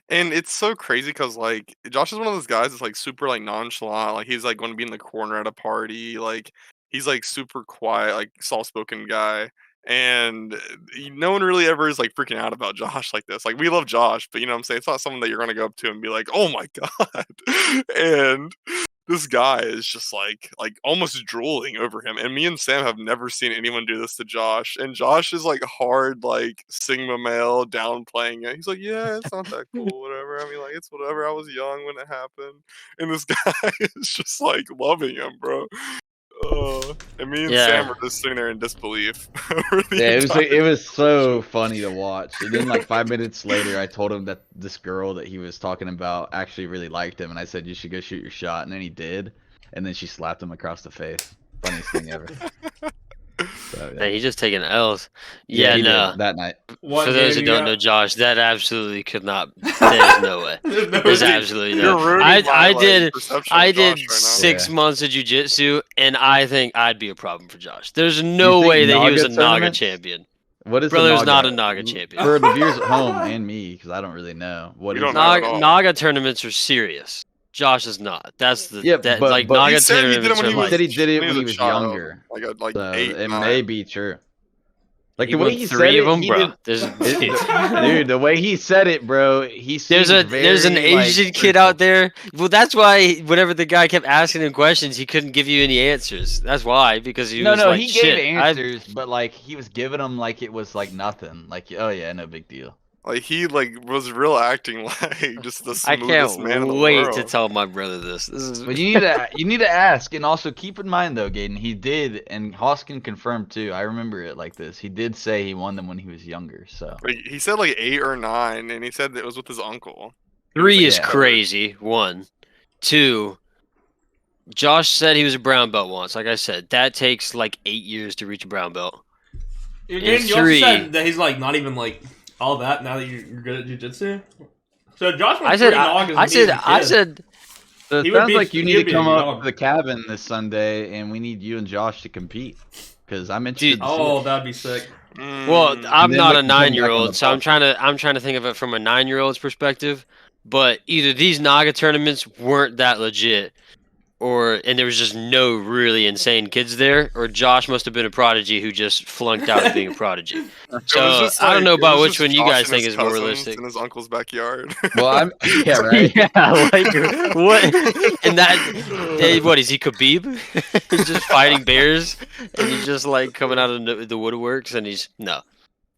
And it's so crazy because like Josh is one of those guys that's like super like nonchalant. Like he's like going to be in the corner at a party. Like he's like super quiet, like soft spoken guy. And no one really ever is like freaking out about Josh like this. Like we love Josh, but you know what I'm saying? It's not someone that you're gonna go up to and be like, "Oh my god." And this guy is just like almost drooling over him. And me and Sam have never seen anyone do this to Josh. And Josh is like hard, like Sigma male, downplaying it. He's like, "Yeah, it's not that cool, whatever. I mean, like, it's whatever. I was young when it happened." And this guy is just like loving him, bro. And me and Yeah. Sam were just sitting there in disbelief. over the Yeah, it entire was so funny to watch. And then like 5 minutes later, I told him that this girl that he was talking about actually really liked him, and I said you should go shoot your shot, and then he did, and then she slapped him across the face. Funniest thing ever. So, yeah. Man, he's just taking L's. he Yeah, did no. that night. What For those who game don't you know got? Josh, that absolutely could not. There's no way. There's no There's way. absolutely You're no. ruining I my, like, did. perception I of did Josh right now. 6 Yeah. months of jujitsu, and I think I'd be a problem for Josh. There's no think way that he was a Naga Naga tournaments? champion. What is Brother's the not Naga? a Naga champion. For the viewers at home and me, because I don't really know. What We is don't it? know. Not at Naga, all. Naga tournaments are serious. Josh is not. That's the Yeah, that but- like but- Naga He said he did it tournaments when are he He was- said he did it when when he he was was a child. younger. Like So 8, it 9. may be true. Like he the way won he said 3 it, of them, he bro. did- dude, the way he said it, bro, he There's seemed an very, like, Asian kid out there. Well, that's why whenever the guy kept asking him questions, he couldn't give you any answers. That's why, because he was No, like, he shit. gave answers, but like he was giving them like it was like nothing. Like, oh yeah, no big deal. Like he like was real acting like just the I smoothest man in can't the wait world. to tell my brother this. This is But you need to ask, and also keep in mind though, Gaten, he did, and Hoskin confirmed too. I remember it like this. He did say he won them when he was younger. So Like, he said like 8 or 9, and he said that it was with his uncle. 3 is Yeah. crazy. 1, 2. Josh said he was a brown belt once. Like I said, that takes like 8 years to reach a brown belt. You And also 3. said that he's like not even like all that now that you're good at jujitsu. So Josh went I said, 3 Nagas when I he was a said, kid. So it He would sounds be- like you he'd need to be a come good up dog. to the cabin this Sunday, and we need you and Josh to compete. Because I'm interested. Dude, to see Oh, it. that'd be sick. Well, Mm. I'm then not we a can come back on 9-year-old, the so I'm podcast. trying to think of it from a 9-year-old's perspective. But either these Naga tournaments weren't that legit, and there was just no really insane kids there, or Josh must have been a prodigy who just flunked out of being a prodigy. It was So just, I don't like- know it about was which just one you Josh guys and think his is more cousins realistic. in his uncle's backyard. Well, I'm yeah, right. Yeah, like what? And what is he, Khabib? He's just fighting bears, and he's just like coming out of the woodworks, and he's no.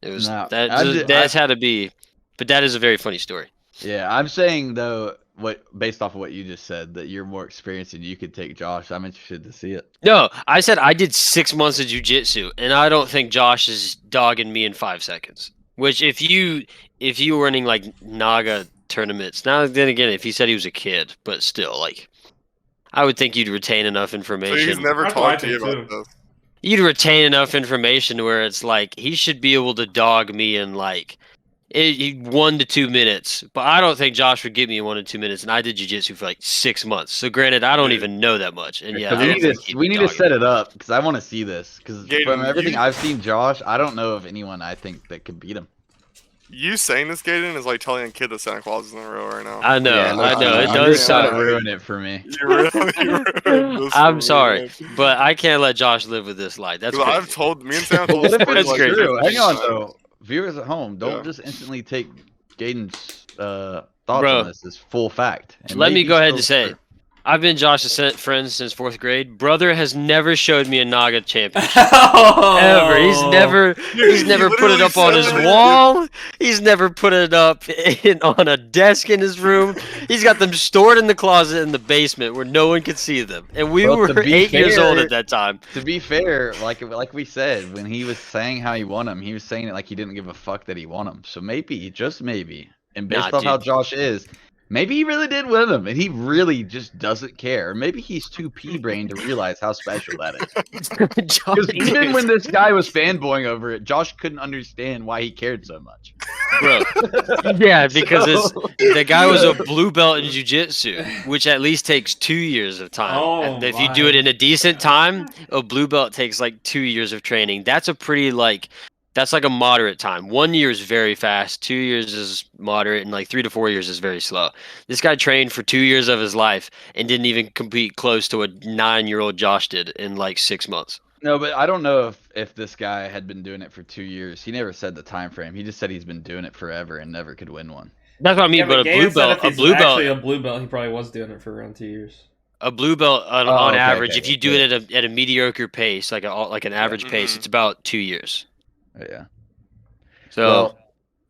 It was No, that I ju- that's had to be, but that is a very funny story. Yeah, I'm saying though, based off of what you just said, that you're more experienced and you could take Josh. I'm interested to see it. No, I said I did 6 months of jujitsu, and I don't think Josh is dogging me in 5 seconds. Which, if you were running like Naga tournaments, now then again, if he said he was a kid, but still, like, I would think you'd retain enough So information. he's never That's what I talked to you think, about this. You'd retain enough information where it's like he should be able to dog me in like 1 to 2 minutes. But I don't think Josh would get me in 1 to 2 minutes, and I did jiu-jitsu for like 6 months. So granted, I don't Dude. even know that much, and yeah, So I we don't need think to he'd we be need to dogging set me. it up because I want to see this. Because Gaten, from everything you- I've seen, Josh, I don't know of anyone I think that could beat him. You saying this, Gaten, is like telling a kid that Santa Claus is in the row right now. I know, Yeah, I know, it I'm does just trying sound. to ruin it for me. You really ruined this I'm for me, sorry, man. but I can't let Josh live with this lie. That's 'Cause crazy. I've told me and Sam But told what if stories it's That's like crazy. true? this Hang on, many times. though. Viewers at home, don't Yeah. just instantly take Gaden's thoughts Bro. on this as full fact. It Let may me be go ahead still and say true. it. I've been Josh's friend since 4th grade. Brother has never showed me a Naga championship. Ever. He's never He put it literally up on said his that. wall. He's never put it up on a desk in his room. He's got them stored in the closet in the basement where no one could see them. And we Well, to were be 8 years old fair- at that time. To be fair, like we said, when he was saying how he won him, he was saying it like he didn't give a fuck that he won him. So maybe, just maybe, and based Nah, off how dude. Josh is, maybe he really did win him, and he really just doesn't care. Or maybe he's too pea-brained to realize how special that is. Josh, Because even when this guy was fanboying over it, Josh couldn't understand why he cared so much. bro. Yeah, because So- the guy was a blue belt in jiu-jitsu, which at least takes 2 years of time. Oh And if you do it in a decent time, a blue belt takes like 2 years of training. That's a pretty that's like a moderate time. 1 year is very fast, 2 years is moderate, and like 3 to 4 years is very slow. This guy trained for 2 years of his life and didn't even compete close to what 9-year-old Josh did in like 6 months. No, but I don't know if this guy had been doing it for 2 years. He never said the time frame. He just said he's been doing it forever and never could win one. That's what I mean. Yeah, but a Gaten blue said belt, if a he's blue belt, actually a blue belt, he probably was doing it for around 2 years. a blue belt on, Oh, on okay, average, okay, if you yeah, do it at a mediocre pace, like an average pace, Mhm. it's about 2 years. Yeah. So Well,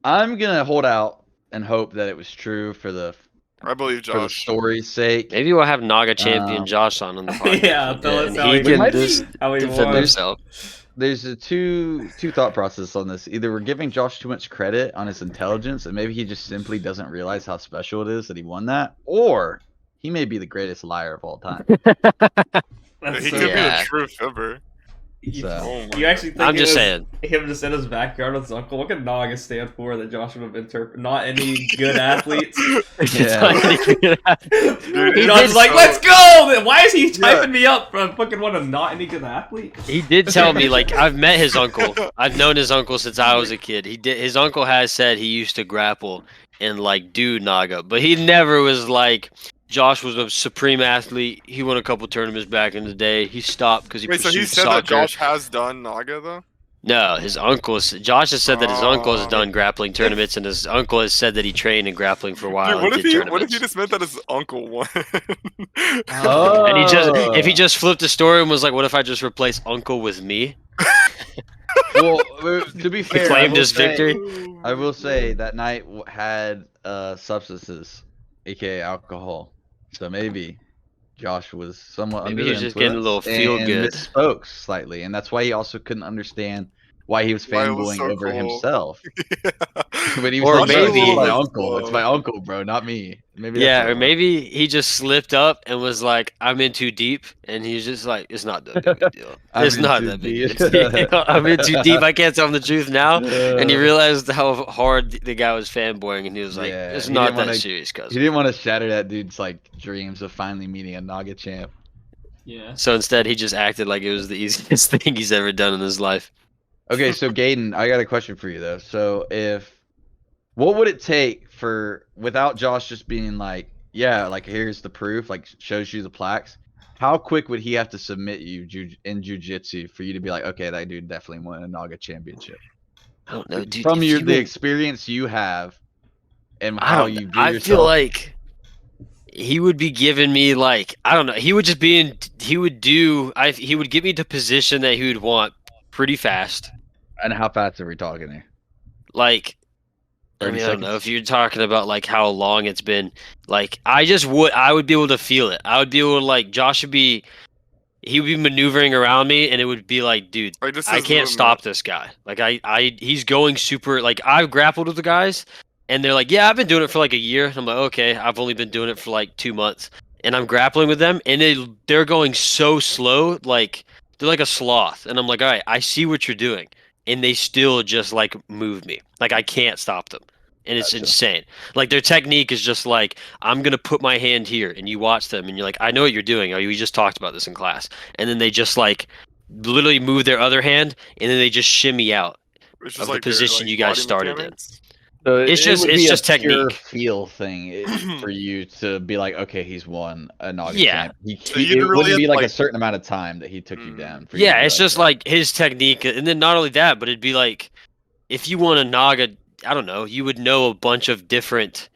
I'm gonna hold out and hope that it was true for the I believe for the Josh. story's sake. maybe we'll have Naga champion Um, Josh on the podcast. Yeah, one tell day, us and how he he can might be- just How he defend won. himself. There's a two thought process on this. Either we're giving Josh too much credit on his intelligence, and maybe he just simply doesn't realize how special it is that he won that, or he may be the greatest liar of all time. That's He so- could be Yeah. the truth ever. You, So- Oh my you actually think I'm it just was saying. him just in his backyard with his uncle? What could Naga stand for that Josh would have interpreted? Not any good athletes. Yeah. He did was like, so- "Let's go!" Then why is he Yeah. typing me up for fucking one of not any good athlete? He did tell me, like, I've met his uncle. I've known his uncle since I was a kid. His uncle has said he used to grapple and like do Naga, but he never was like, Josh was a supreme athlete. He won a couple tournaments back in the day. He stopped because he Wait, so pursued he said soccer. that Josh has done Naga though? No, his uncle. Josh has said that his uncle has Oh. done grappling tournaments, and his uncle has said that he trained in grappling for a while. Dude, what and if did he tournaments. just meant that his uncle won? Oh. And if he just flipped the story and was like, "What if I just replace uncle with me?" Well, to be He fair, claimed his victory. I will say that night had substances, aka alcohol. So maybe Josh was somewhat Maybe under he was the just getting a little influence feel and good. misspoke slightly, and that's why he also couldn't understand why he was Why it was fanboying so over cool. himself. Yeah. But he was Or like, "No, maybe- it's my uncle. It's my uncle, bro, not me." Maybe that's Yeah, what or it was. maybe he just slipped up and was like, "I'm in too deep," and he's just like, "It's not that big a deal. I'm It's in not too that big. deep." A deal. I'm in too deep. I can't tell him the truth now." And he realized how hard the guy was fanboying, and he was like, Yeah, "It's he not didn't that wanna- serious, cuz." He didn't want to shatter that dude's like dreams of finally meeting a Naga champ. Yeah. So instead, he just acted like it was the easiest thing he's ever done in his life. Okay, so Gaden, I got a question for you though. So what would it take for without Josh just being like, yeah, like here's the proof, like shows you the plaques. How quick would he have to submit you in jujitsu for you to be like, okay, that dude definitely won a Naga championship? I don't know, dude. From if the you were- experience you have and I how don't. you view I yourself. feel like he would be giving me like I don't know. He would just be in. He would do. He would get me to position that he would want pretty fast. And how fast are we talking here? Like I 30 mean, I don't know seconds. if you're talking about like how long it's been. Like, I would be able to feel it. I would be able to like Josh would be, he would be maneuvering around me, and it would be like, dude, Like just I his can't movement. stop this guy. Like, he's going super. Like, I've grappled with the guys, and they're like, yeah, I've been doing it for like a year. And I'm like, okay, I've only been doing it for like 2 months, and I'm grappling with them, and they're going so slow, like they're like a sloth, and I'm like, all right, I see what you're doing, and they still just like move me. Like, I can't stop them. And it's Gotcha. insane. Like, their technique is just like, I'm gonna put my hand here, and you watch them, and you're like, I know what you're doing. Oh, we just talked about this in class. And then they just like literally move their other hand, and then they just shimmy out It's of just the like their, position like, you guys body started in. mechanics. So It's just- would it's be just a pure technique. feel thing for you to be like, okay, he's won a Naga Yeah. champ. So you It really wouldn't had, be like a like- certain amount of time that he took you down. For you Yeah, to be it's just yeah. like his technique, and then not only that, but it'd be like, if you want a Naga, I don't know, you would know a bunch of different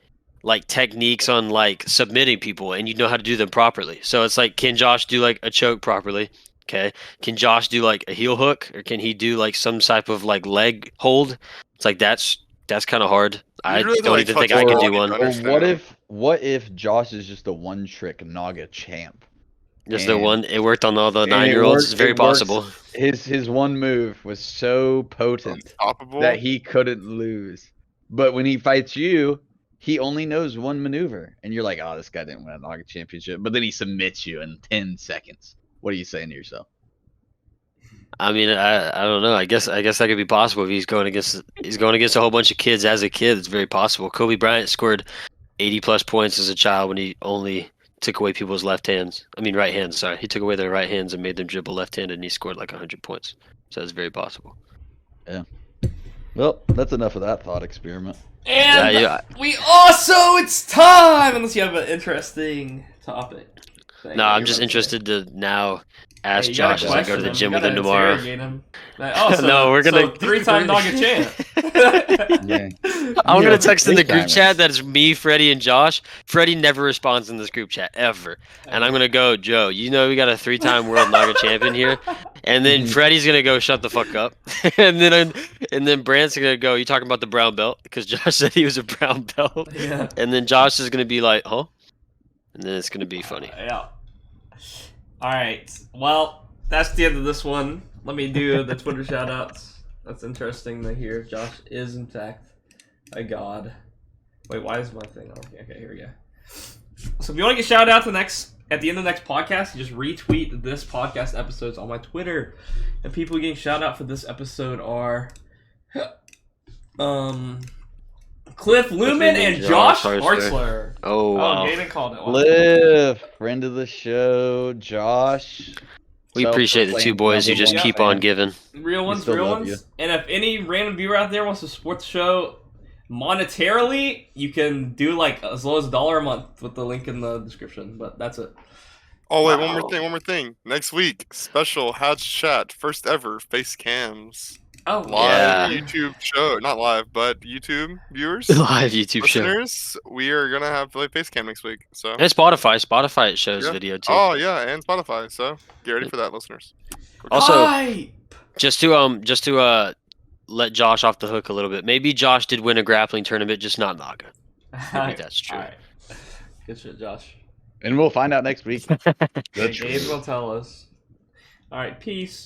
like techniques on like submitting people, and you know how to do them properly. So it's like, can Josh do like a choke properly? Okay. Can Josh do like a heel hook, or can he do like some type of like leg hold? It's like that's kind of hard. I really have to, don't like, even touch think I the could do body one. to Or understand. what if Josh is just a one trick Naga champ? Is there and- one? It worked on all the and it 9-year-olds. works- It's very it works- possible. His one move was so potent Unstoppable. that he couldn't lose. But when he fights you, he only knows one maneuver, and you're like, oh, this guy didn't win a Naga championship. But then he submits you in 10 seconds. What are you saying to yourself? I mean, I don't know. I guess that could be possible if he's going against a whole bunch of kids as a kid. It's very possible. Kobe Bryant scored 80+ points as a child when he only took away people's left hands. I mean, right hands. Sorry, he took away their right hands and made them dribble left-handed, and he scored like 100 points. So it's very possible. Well, that's enough of that thought experiment. And Yeah. we also, it's time, unless you have an interesting topic. that No, you I'm just wanna say. interested to now ask Hey, you gotta Josh as I go to the question gym him. with You him gotta tomorrow. interrogate him. Oh, so, No, we're gonna- so 3-time Naga champ. Yeah. I'm Yeah, gonna text in the group three-timer. chat that is me, Freddie, and Josh. Freddie never responds in this group chat ever, and I'm gonna go, Joe. You know we got a 3-time world Naga champion here, and then Mhm. Freddie's gonna go, shut the fuck up, and then Brant's gonna go, you talking about the brown belt? Because Josh said he was a brown belt, Yeah. and then Josh is gonna be like, huh? And then it's gonna be funny. Yeah. All right. Well, that's the end of this one. Let me do the Twitter shoutouts. That's interesting to hear. Josh is intact. By God. Wait, why is my thing on? Okay, here we go. So if you want to get shout out at the end of the next podcast, you just retweet this podcast episodes on my Twitter. And people getting shout out for this episode are Cliff Lumen and Josh Hartzler. Oh wow, Oh, Gaten called it. Wow. Cliff, friend of the show, Josh. we appreciate the two boys who just keep on giving. Real ones, still real love ones. you. And if any random viewer out there wants to support the show monetarily, you can do like as low as $1 a month with the link in the description. But that's it. Oh wait, Wow. one more thing. Next week, special HadsChat, first ever face cams. Oh, Live Yeah. YouTube show. Not live, but YouTube viewers. Live YouTube show. Listeners, we are gonna have like face cam next week. So And Spotify it shows Yeah. video too. Oh yeah, and Spotify. So get ready for that, listeners. Also, Hype! just to let Josh off the hook a little bit. Maybe Josh did win a grappling tournament, just not Naga. Maybe that's true. Alright. Good shit, Josh. And we'll find out next week. Gabe will tell us. Alright, peace.